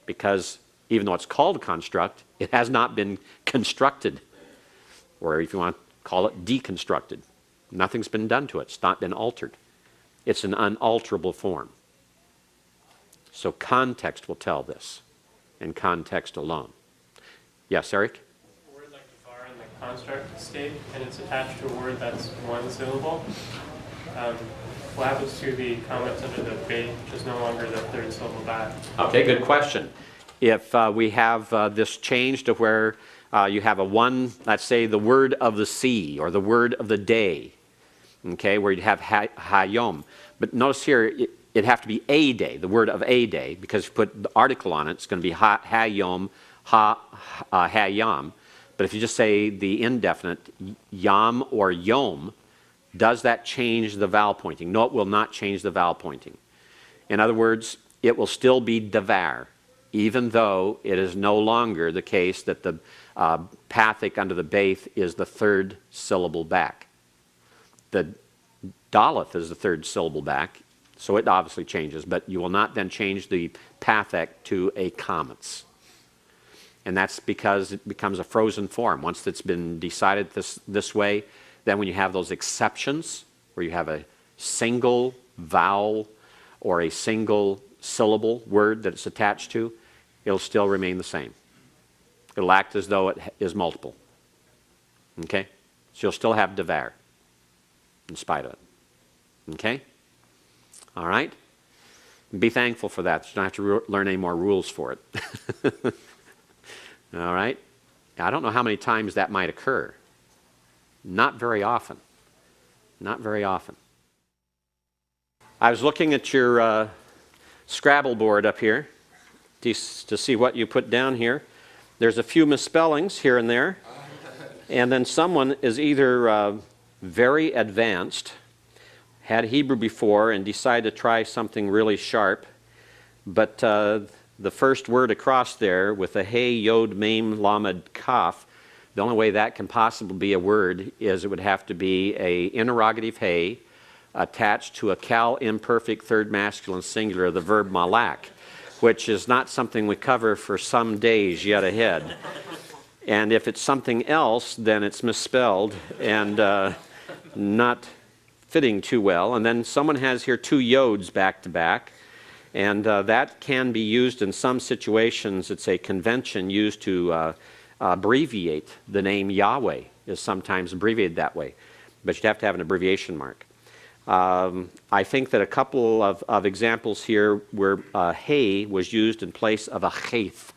Because even though it's called construct, it has not been constructed, or if you want to call it deconstructed. Nothing's been done to it. It's not been altered. It's an unalterable form. So context will tell this, and context alone. Yes, Eric? A word like devar in the construct state, and it's attached to a word that's one syllable. What happens to the comments under the bait, which is no longer the third syllable back? Okay, good question. If we have this changed to where you have a one, let's say the word of the sea or the word of the day, okay, where you'd have hayom. But notice here, it'd have to be a day, the word of a day, because if you put the article on it, it's going to be hayom, hayam. But if you just say the indefinite, yam or yom, does that change the vowel pointing? No, it will not change the vowel pointing. In other words, it will still be davar, even though it is no longer the case that the pathic under the baith is the third syllable back. The daleth is the third syllable back, so it obviously changes, but you will not then change the pathic to a comments. And that's because it becomes a frozen form. Once it's been decided this way, then when you have those exceptions, where you have a single vowel or a single syllable word that it's attached to, it'll still remain the same. It'll act as though it is multiple. Okay? So you'll still have devar in spite of it. Okay? All right? Be thankful for that. You don't have to learn any more rules for it. All right? I don't know how many times that might occur. Not very often. Not very often. I was looking at your Scrabble board up here to see what you put down here. There's a few misspellings here and there. And then someone is either very advanced, had Hebrew before, and decided to try something really sharp. But the first word across there with a hey, yod, mem, lamed, kaf, the only way that can possibly be a word is it would have to be a interrogative hey attached to a cal imperfect third masculine singular of the verb malak, which is not something we cover for some days yet ahead. And if it's something else, then it's misspelled and not fitting too well. And then someone has here two yods back to back. And that can be used in some situations. It's a convention used to abbreviate the name Yahweh, is sometimes abbreviated that way. But you'd have to have an abbreviation mark. I think that a couple of examples here where hey was used in place of a chayth,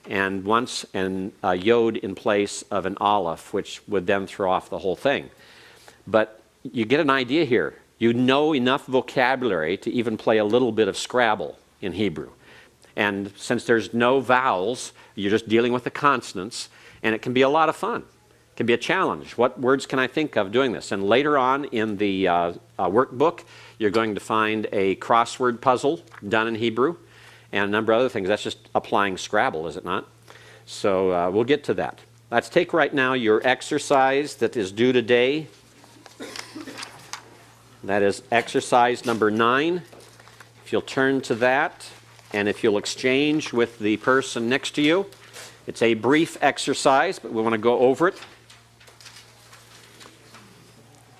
and once an yod in place of an aleph, which would then throw off the whole thing. But you get an idea here. You know enough vocabulary to even play a little bit of Scrabble in Hebrew. And since there's no vowels, you're just dealing with the consonants, and it can be a lot of fun. It can be a challenge. What words can I think of doing this? And later on in the workbook, you're going to find a crossword puzzle done in Hebrew and a number of other things. That's just applying Scrabble, is it not? So we'll get to that. Let's take right now your exercise that is due today. That is exercise number 9. If you'll turn to that, and if you'll exchange with the person next to you. It's a brief exercise, but we want to go over it.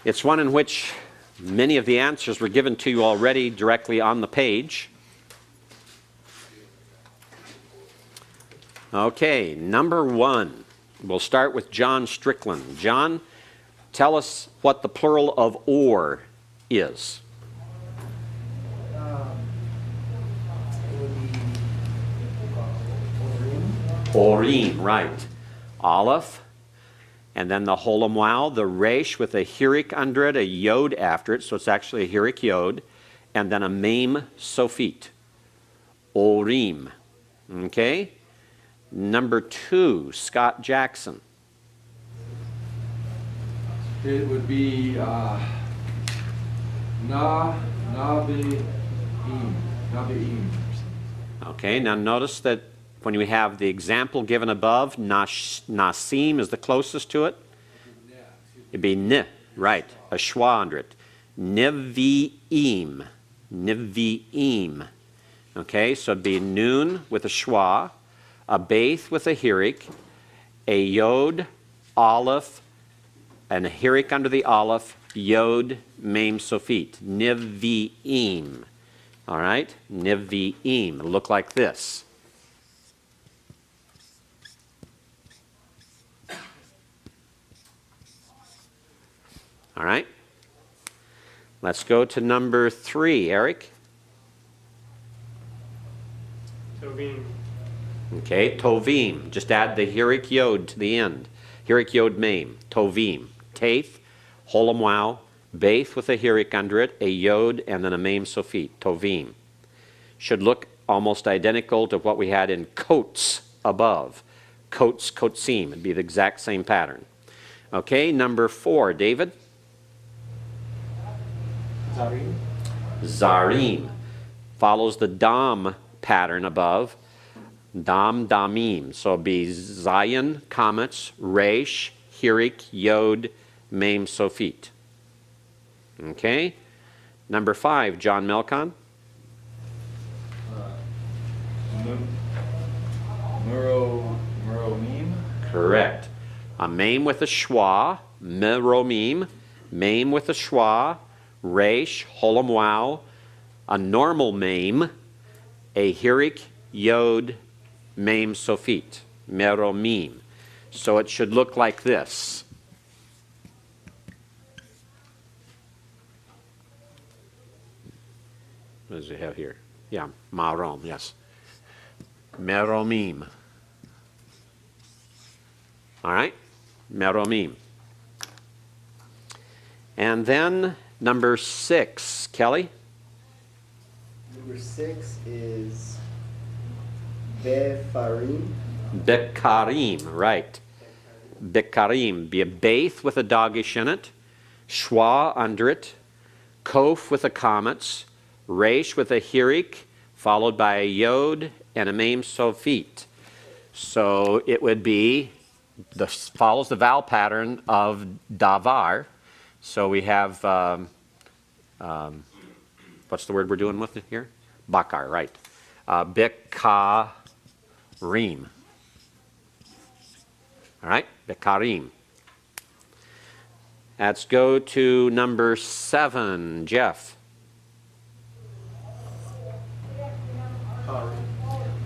It's one in which many of the answers were given to you already directly on the page. Okay, number 1. We'll start with John Strickland. John, tell us what the plural of or is. It would be Orim, right. Aleph, and then the Holam Wow, the Resh with a Hirik under it, a Yod after it, so it's actually a Hirik Yod, and then a Mem Sofit. Orim. Okay? Number 2, Scott Jackson. It would be Nabe'im. Okay, now notice that when we have the example given above, Nasim is the closest to it. It'd be N, right, a schwa under it. Nevi'im. Nevi'im. Okay, so it'd be noon with a schwa, a beith with a hirik, a yod, aleph, and a hirik under the aleph, yod, mem, sofit. Nevi'im. All right, Nevi'im. It'll look like this. All right. Let's go to number 3, Eric. Tovim. Okay, Tovim. Just add the Hirik Yod to the end. Hirik Yod Mem. Tovim. Taith, Holam Wow, Beith with a Hirik under it, a Yod, and then a Mem Sofit. Tovim. Should look almost identical to what we had in coats above. Coats, Kotsim. It'd be the exact same pattern. Okay, number 4, David. Zarim. Zarim. Follows the Dam pattern above. Dam, Damim. So it'd be Zion, comets, Resh, Hirik, Yod, Mem, Sofit. Okay. Number 5, John Melkon. Muromim. Correct. A Mem with a schwa, Meromim. Mem with a schwa, Resh, Holam Wow. A normal Mem, a Hirik, Yod, Mem, Sofit. Meromim. So it should look like this. What does it have here? Yeah, Marom, yes. Meromim. All right, Meromim. And then number 6, Kelly. Number 6 is Befarim. Bekarim, right. Bekarim, be a beith with a dogish in it, schwa under it, kof with a comets, resh with a hirik, followed by a yod and a mem sofit. So it would be, follows the vowel pattern of davar. So we have, what's the word we're doing with it here? Bakar, right. Bekarim. All right, Bekarim. Let's go to number 7, Jeff.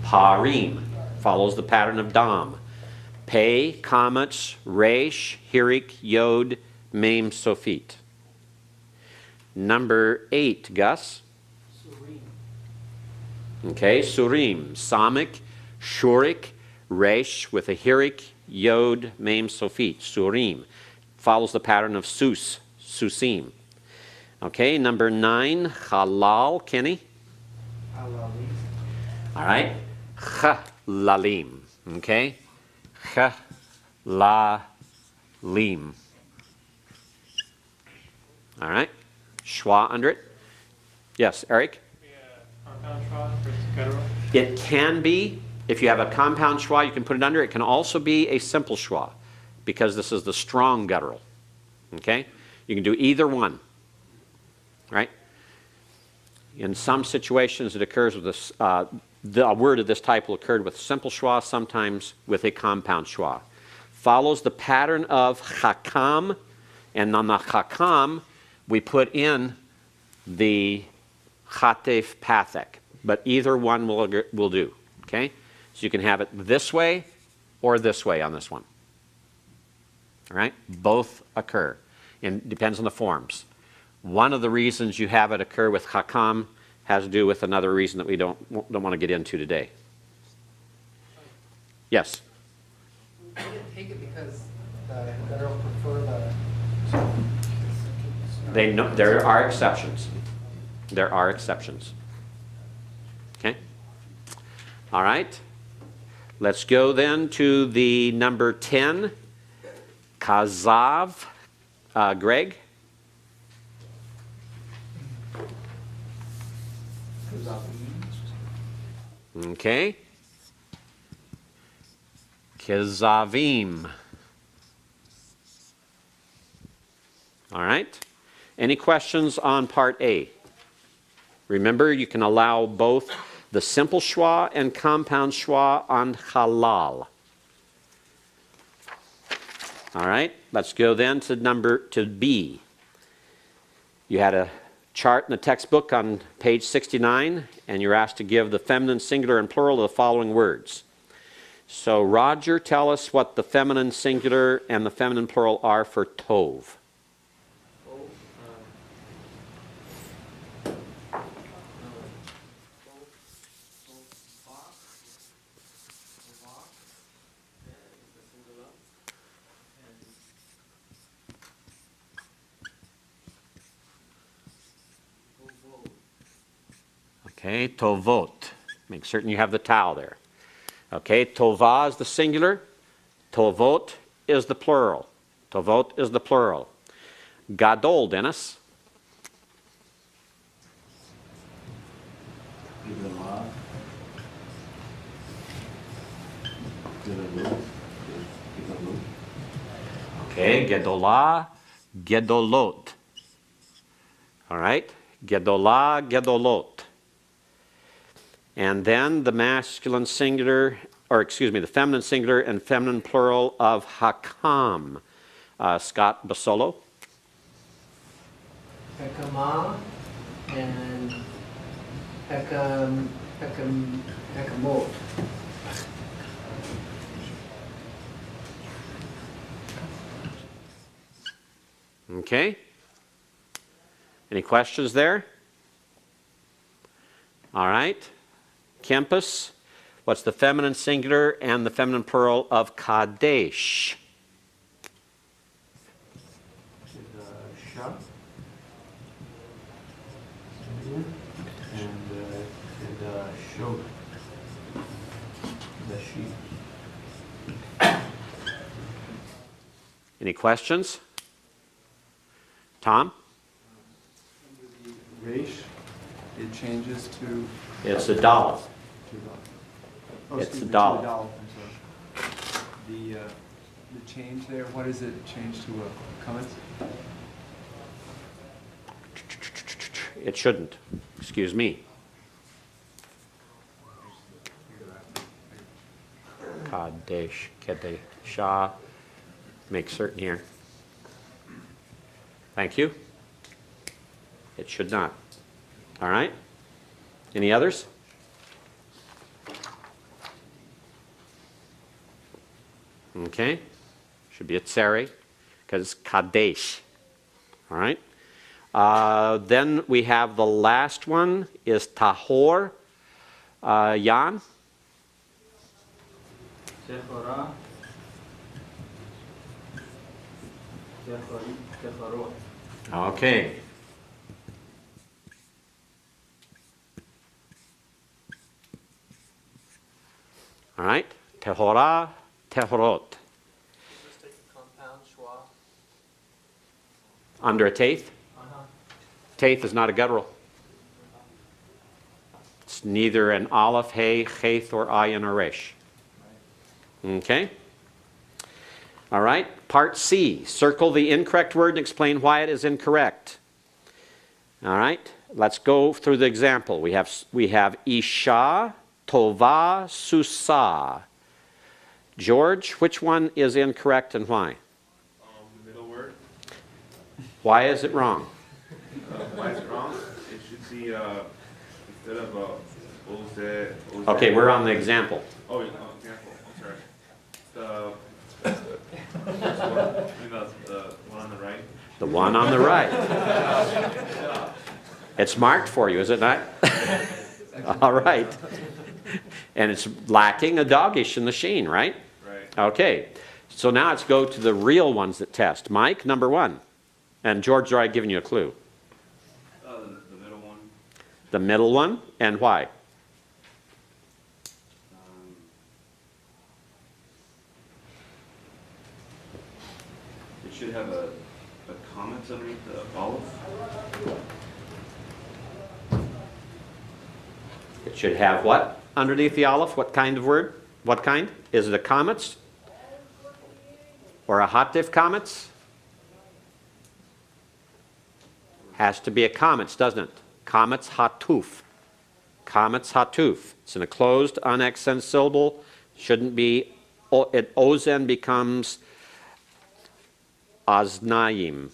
Parim follows the pattern of Dam. Pei, comets, resh, hirik, yod, mem, sofit. Number 8, Gus. Okay, Surim, Samik, Shurik, Resh with a Hirik, Yod, Mem, Sofit, Surim. Follows the pattern of Sus, Susim. Okay, number 9, Halal, Kenny. Halalim. All right, Chalalim. Okay, Chalalim. All right, schwa under it. Yes, Eric? Compound schwa for guttural. It can be, if you have a compound schwa, you can put it under. It can also be a simple schwa, because this is the strong guttural. Okay? You can do either one. Right? In some situations, it occurs with this, a word of this type will occur with simple schwa, sometimes with a compound schwa. Follows the pattern of chakam, and on the chakam, we put in the chatef pathek, but either one will do. Okay? So you can have it this way or this way on this one. All right? Both occur. And it depends on the forms. One of the reasons you have it occur with hakam has to do with another reason that we don't want to get into today. Yes? I didn't take it because the guttural prefer the... There are exceptions. There are exceptions. Okay? All right. Let's go then to the number 10, Kazav. Greg? Okay. Kezavim. All right. Any questions on part A? Remember, you can allow both the simple schwa and compound schwa on halal. All right. Let's go then to B. You had a chart in the textbook on page 69, and you're asked to give the feminine singular and plural of the following words. So, Roger, tell us what the feminine singular and the feminine plural are for tov. Okay, tovot. Make certain you have the tau there. Okay, tova is the singular. Tovot is the plural. Tovot is the plural. Gadol, Dennis. Okay, gedolah, gedolot. All right, gedolah, gedolot. And then the masculine singular, or excuse me, the feminine singular and feminine plural of hakam. Scott Basolo. Hekama and hekamot. Okay. Any questions there? All right. Kempis, what's the feminine singular and the feminine plural of kadesh? Shah. And show. The sheep. Any questions? Tom? Reish, it changes to. It's a dollar. Oh, It's excuse a me, to dollar. I'm sorry. The change there, what is it change to a comment? It shouldn't. Excuse me. Kadesh, Kadeshah. Make certain here. Thank you. It should not. All right. Any others? Okay. Should be a tsari because it's Kadesh. All right. Then we have the last one is Tahor. Jan? Tehora. Teharot. Okay. All right. Tehora, Tehorot. Just take the compound schwa. Under a taith? Taith is not a guttural. It's neither an aleph, hey, cheth, or ayin, or resh. Okay? All right. Part C. Circle the incorrect word and explain why it is incorrect. All right. Let's go through the example. We have Isha, Tova, Susa. George, which one is incorrect and why? The middle word. Why is it wrong? Why is it wrong? It should be instead of oze. Okay, we're on the example. Oh, example. I'm sorry. The first one. I mean, the one on the right. The one on the right. It's marked for you, is it not? All right. And it's lacking a dogish in the sheen, right? Right. Okay. So now let's go to the real ones that test. Mike, number 1. And George, are I giving you a clue? The middle one. The middle one, and why? should have a comment underneath the olive. It should have what underneath the olive? What kind of word? What kind? Is it a comets? Or a hatif comets? Has to be a comets, doesn't it? Comets hatuf. Comets hatuf. It's in a closed, unaccented syllable. Shouldn't be. Ozen becomes aznayim.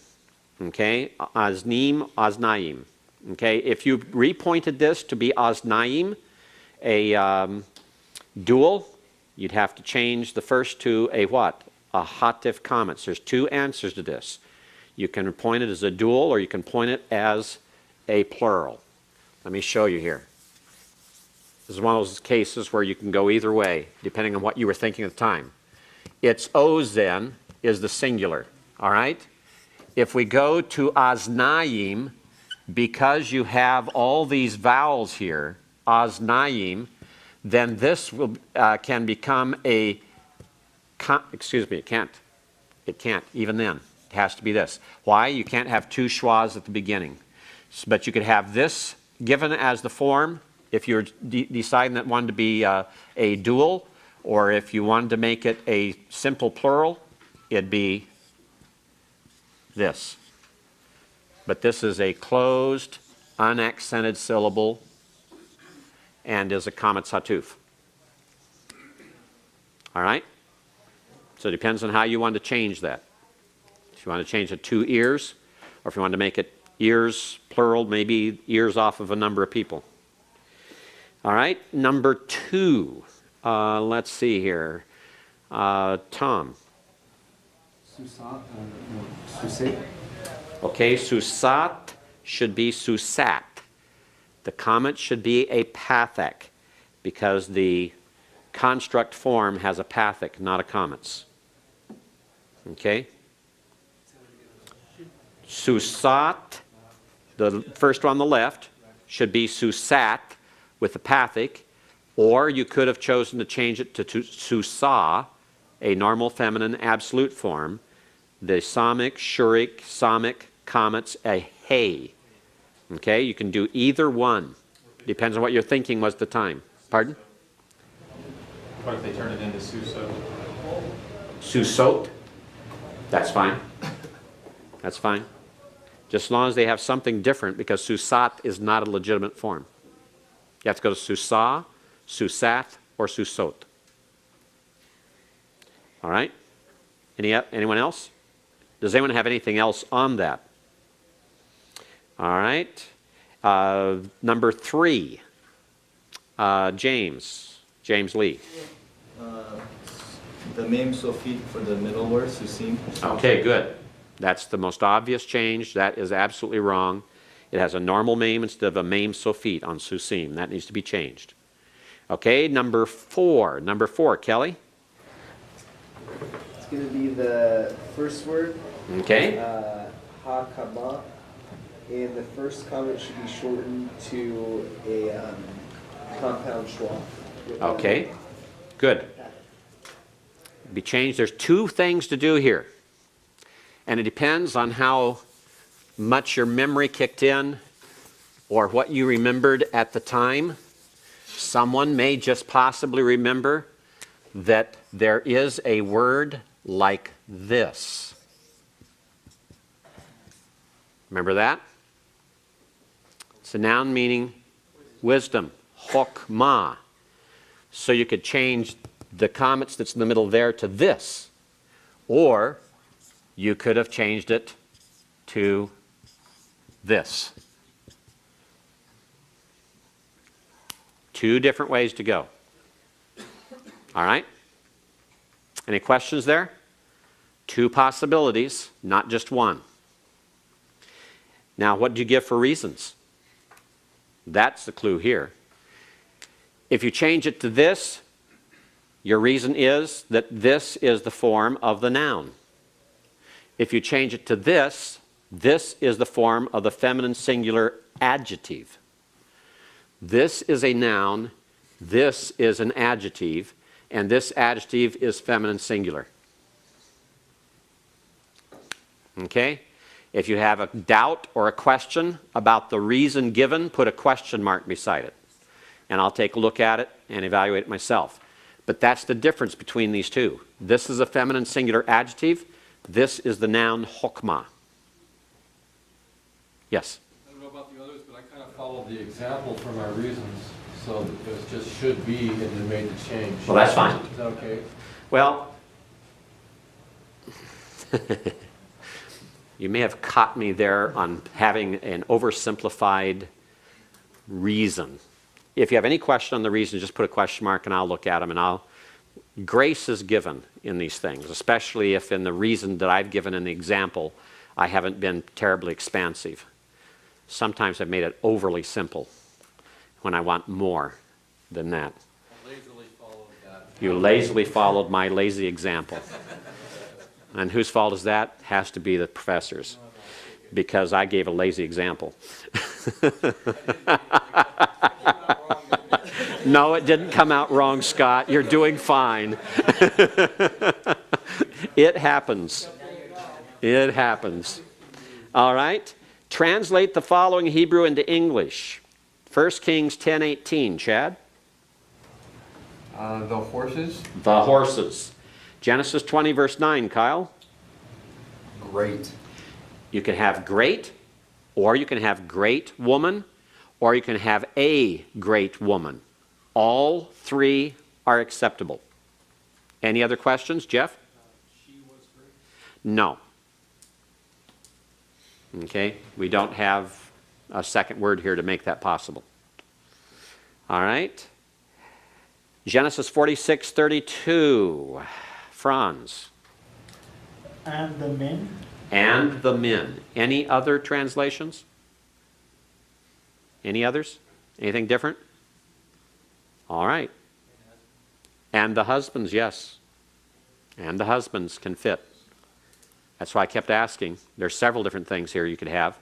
Okay? Aznim, aznayim. Okay? If you repointed this to be aznayim, a dual, you'd have to change the first to a what? A hatif comets. There's two answers to this. You can point it as a dual or you can point it as a plural. Let me show you here. This is one of those cases where you can go either way, depending on what you were thinking at the time. Its ozen is the singular, all right? If we go to aznayim, because you have all these vowels here, aznayim, then this will, can become a, excuse me, it can't. It can't, even then. It has to be this. Why? You can't have two schwas at the beginning. But you could have this given as the form if you're deciding that one to be a dual, or if you wanted to make it a simple plural, it'd be this. But this is a closed, unaccented syllable and is a comets hatuf. All right? So it depends on how you want to change that. If you want to change it to ears, or if you want to make it ears plural, maybe ears off of a number of people. All right, number 2. Let's see here. Tom. Susat. Okay, susat should be susat. The comment should be a pathek because the construct form has a pathek, not a comets. Okay? Susat, the first one on the left, should be susat with the pathik, or you could have chosen to change it to susa, a normal feminine absolute form, the samic, shurik, samic, comets, a hey. Okay, you can do either one. Depends on what your thinking was at the time. Pardon? What if they turn it into susot? Susot? That's fine. That's fine. Just as long as they have something different, because susat is not a legitimate form. You have to go to susa, susat, or susot. All right? Anyone else? Does anyone have anything else on that? All right. Number 3. James Lee. The mem sofit for the middle word, susim. Okay, good. That's the most obvious change. That is absolutely wrong. It has a normal meme instead of a mem sofit on susim. That needs to be changed. Okay, number 4. Number 4, Kelly. It's going to be the first word. Okay. Ha-kama. And the first comment should be shortened to a compound schwa. Okay, good. Be changed. There's 2 things to do here. And it depends on how much your memory kicked in or what you remembered at the time. Someone may just possibly remember that there is a word like this. Remember that? It's a noun meaning wisdom, chokmah. So you could change the comets that's in the middle there to this. Or you could have changed it to this. 2 different ways to go. All right? Any questions there? 2 possibilities, not just one. Now, what do you give for reasons? That's the clue here. If you change it to this, your reason is that this is the form of the noun. If you change it to this is the form of the feminine singular adjective. This is a noun, this is an adjective, and this adjective is feminine singular. Okay? If you have a doubt or a question about the reason given, put a question mark beside it. And I'll take a look at it and evaluate it myself. But that's the difference between these two. This is a feminine singular adjective. This is the noun hokmah. Yes? I don't know about the others, but I kind of followed the example for my reasons. So that it just should be and then made the change. Well, that's fine. Is that okay? Well, you may have caught me there on having an oversimplified reason. If you have any question on the reason, just put a question mark and I'll look at them, and grace is given in these things, especially if in the reason that I've given in the example, I haven't been terribly expansive. Sometimes I've made it overly simple when I want more than that. I lazily followed that. You lazily followed my lazy example. And whose fault is that? Has to be the professor's, because I gave a lazy example. No, it didn't come out wrong, Scott. You're doing fine. It happens. It happens. All right. Translate the following Hebrew into English. 1 Kings 10:18. Chad? The horses? The horses. Genesis 20, verse 9. Kyle? Great. You can have great, or you can have great woman, or you can have a great woman. All three are acceptable. Any other questions, Jeff? She was great. No. Okay, we don't have a second word here to make that possible. All right. Genesis 46:32. Franz. And the men? And the men. Any other translations? Any others? Anything different? All right. And the husbands, yes. And the husbands can fit. That's why I kept asking. There's several different things here you could have.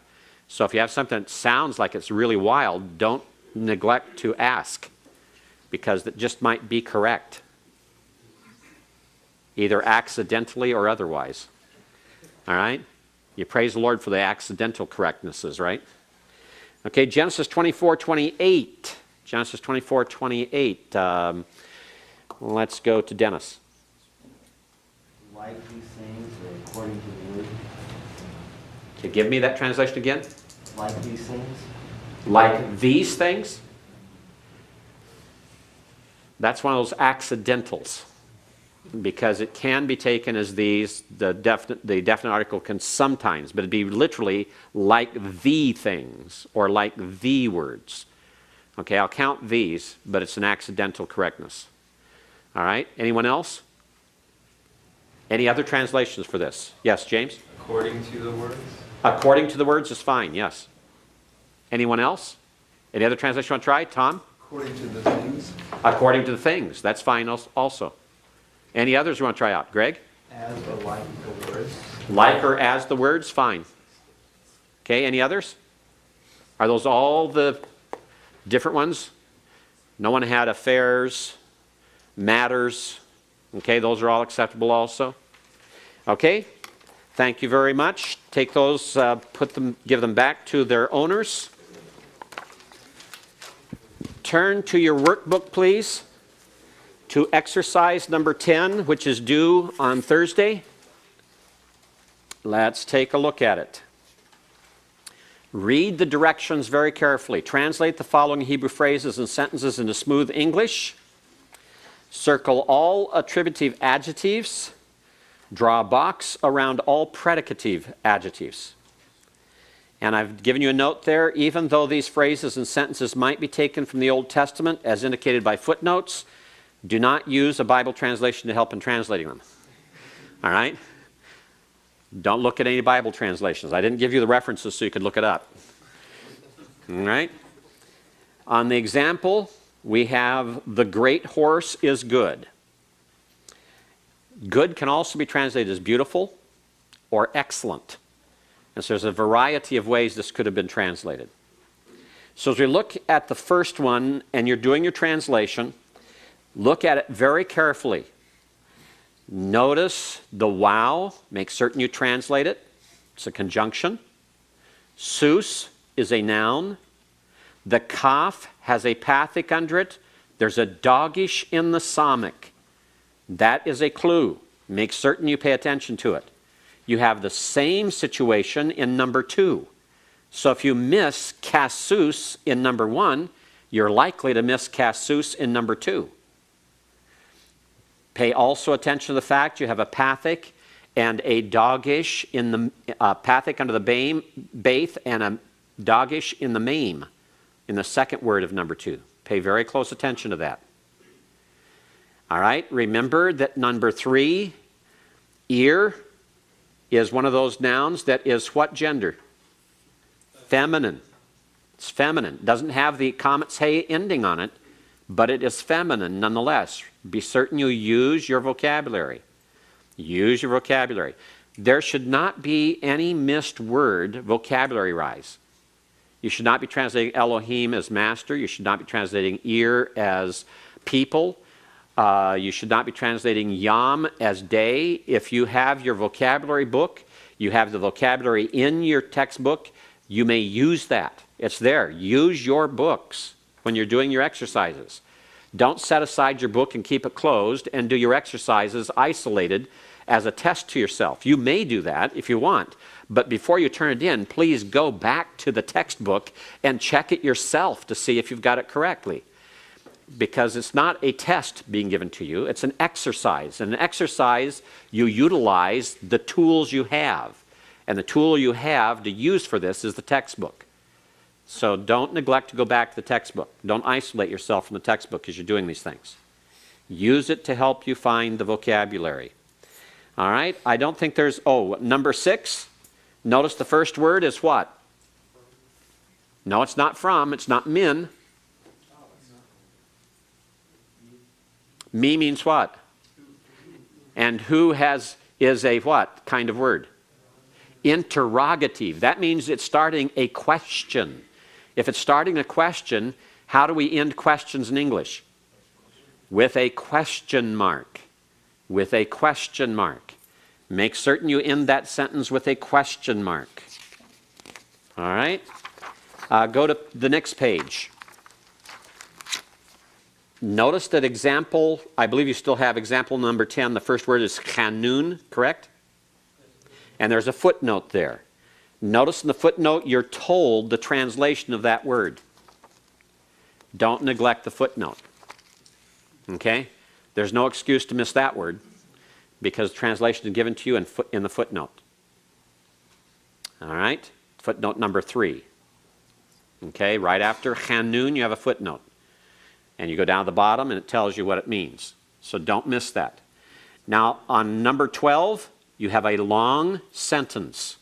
So if you have something that sounds like it's really wild, don't neglect to ask, because that just might be correct, either accidentally or otherwise. All right? You praise the Lord for the accidental correctnesses, right? Okay, Genesis 24:28. Genesis 24:28. Let's go to Dennis. Like these things, or according to the word. Okay, give me that translation again. Like these things? Like these things? That's one of those accidentals, because it can be taken as these. The definite article can sometimes, but it'd be literally like the things or like the words. Okay, I'll count these, but it's an accidental correctness. All right, anyone else? Any other translations for this? Yes, James? According to the words? According to the words is fine, yes. Anyone else? Any other translation you want to try? Tom? According to the things? According to the things, that's fine also. Any others you want to try out? Greg? As or like the words? Like or as the words, fine. Okay, any others? Are those all the different ones? No one had affairs, matters. Okay, those are all acceptable also. Okay, thank you very much. Take those, give them back to their owners. Turn to your workbook, please, to exercise number 10, which is due on Thursday. Let's take a look at it. Read the directions very carefully. Translate the following Hebrew phrases and sentences into smooth English. Circle all attributive adjectives. Draw a box around all predicative adjectives. And I've given you a note there. Even though these phrases and sentences might be taken from the Old Testament, as indicated by footnotes, do not use a Bible translation to help in translating them. All right? Don't look at any Bible translations. I didn't give you the references so you could look it up. All right? On the example, we have the great horse is good. Good can also be translated as beautiful or excellent. And so there's a variety of ways this could have been translated. So as we look at the first one and you're doing your translation, look at it very carefully. Notice the wow. Make certain you translate it. It's a conjunction. Sus is a noun. The kaf has a pathic under it. There's a dogish in the samic. That is a clue. Make certain you pay attention to it. You have the same situation in number 2. So if you miss casus in number 1, you're likely to miss casus in number 2. Pay also attention to the fact you have a pathic and a dogish in the pathic under the baith and a dogish in the maim, in the second word of number 2. Pay very close attention to that. All right, remember that number 3, ear, is one of those nouns that is what gender? Feminine. It's feminine. It doesn't have the comets hey ending on it, but it is feminine nonetheless. Be certain you use your vocabulary. Use your vocabulary. There should not be any missed word vocabulary-wise. You should not be translating Elohim as master. You should not be translating ear as people. You should not be translating Yam as day. If you have your vocabulary book, you have the vocabulary in your textbook, you may use that. It's there. Use your books when you're doing your exercises. Don't set aside your book and keep it closed and do your exercises isolated as a test to yourself. You may do that if you want, but before you turn it in, please go back to the textbook and check it yourself to see if you've got it correctly. Because it's not a test being given to you, it's an exercise. In an exercise, you utilize the tools you have. And the tool you have to use for this is the textbook. So don't neglect to go back to the textbook. Don't isolate yourself from the textbook as you're doing these things. Use it to help you find the vocabulary. All right, I don't think there's, number 6. Notice the first word is what? No, it's not from, it's not min. Me means what? And who is a what kind of word? Interrogative. That means it's starting a question. If it's starting a question, how do we end questions in English? With a question mark. With a question mark. Make certain you end that sentence with a question mark. All right? Go to the next page. Notice that example, I believe you still have example number 10. The first word is chanun, correct? And there's a footnote there. Notice in the footnote you're told the translation of that word. Don't neglect the footnote. Okay? There's no excuse to miss that word because the translation is given to you in the footnote. All right? Footnote number 3. Okay? Right after chanun you have a footnote. And you go down to the bottom and it tells you what it means. So don't miss that. Now on number 12, you have a long sentence.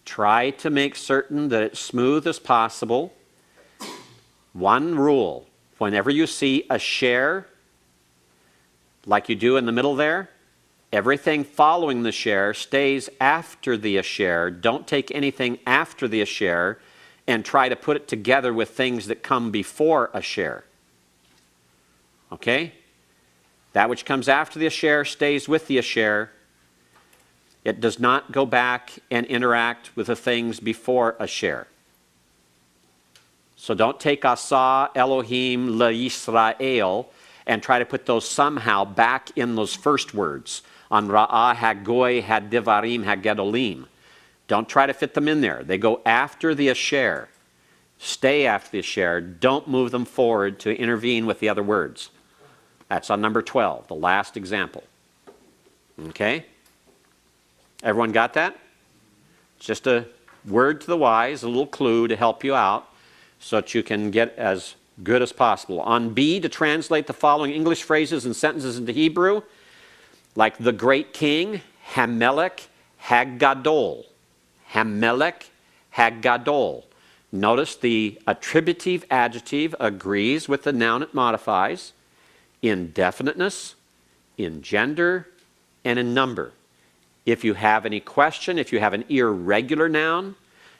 Try to make certain that it's smooth as possible. One rule, whenever you see a share, like you do in the middle there, everything following the share stays after the share. Don't take anything after the share and try to put it together with things that come before a share. Okay? That which comes after the asher stays with the asher. It does not go back and interact with the things before asher. So don't take Asa, Elohim, LaYisrael, and try to put those somehow back in those first words. On Ra'ah, Hagoy, Hadivarim, Hagedolim. Don't try to fit them in there. They go after the asher. Stay after the asher. Don't move them forward to intervene with the other words. That's on number 12, the last example. Okay? Everyone got that? Just a word to the wise, a little clue to help you out so that you can get as good as possible. On B, to translate the following English phrases and sentences into Hebrew, like the great king, Hamelech Haggadol. Hamelech Haggadol. Notice the attributive adjective agrees with the noun it modifies in definiteness, in gender, and in number. If you have any question, if you have an irregular noun,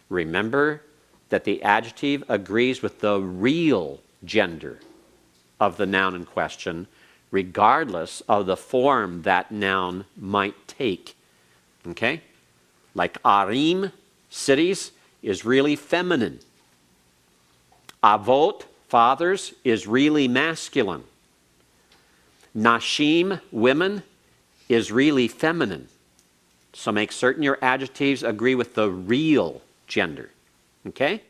remember that the adjective agrees with the real gender of the noun in question, regardless of the form that noun might take. Okay? like arim, cities, is really feminine. Avot, fathers, is really masculine. Nashim, women, is really feminine. So make certain your adjectives agree with the real gender. Okay?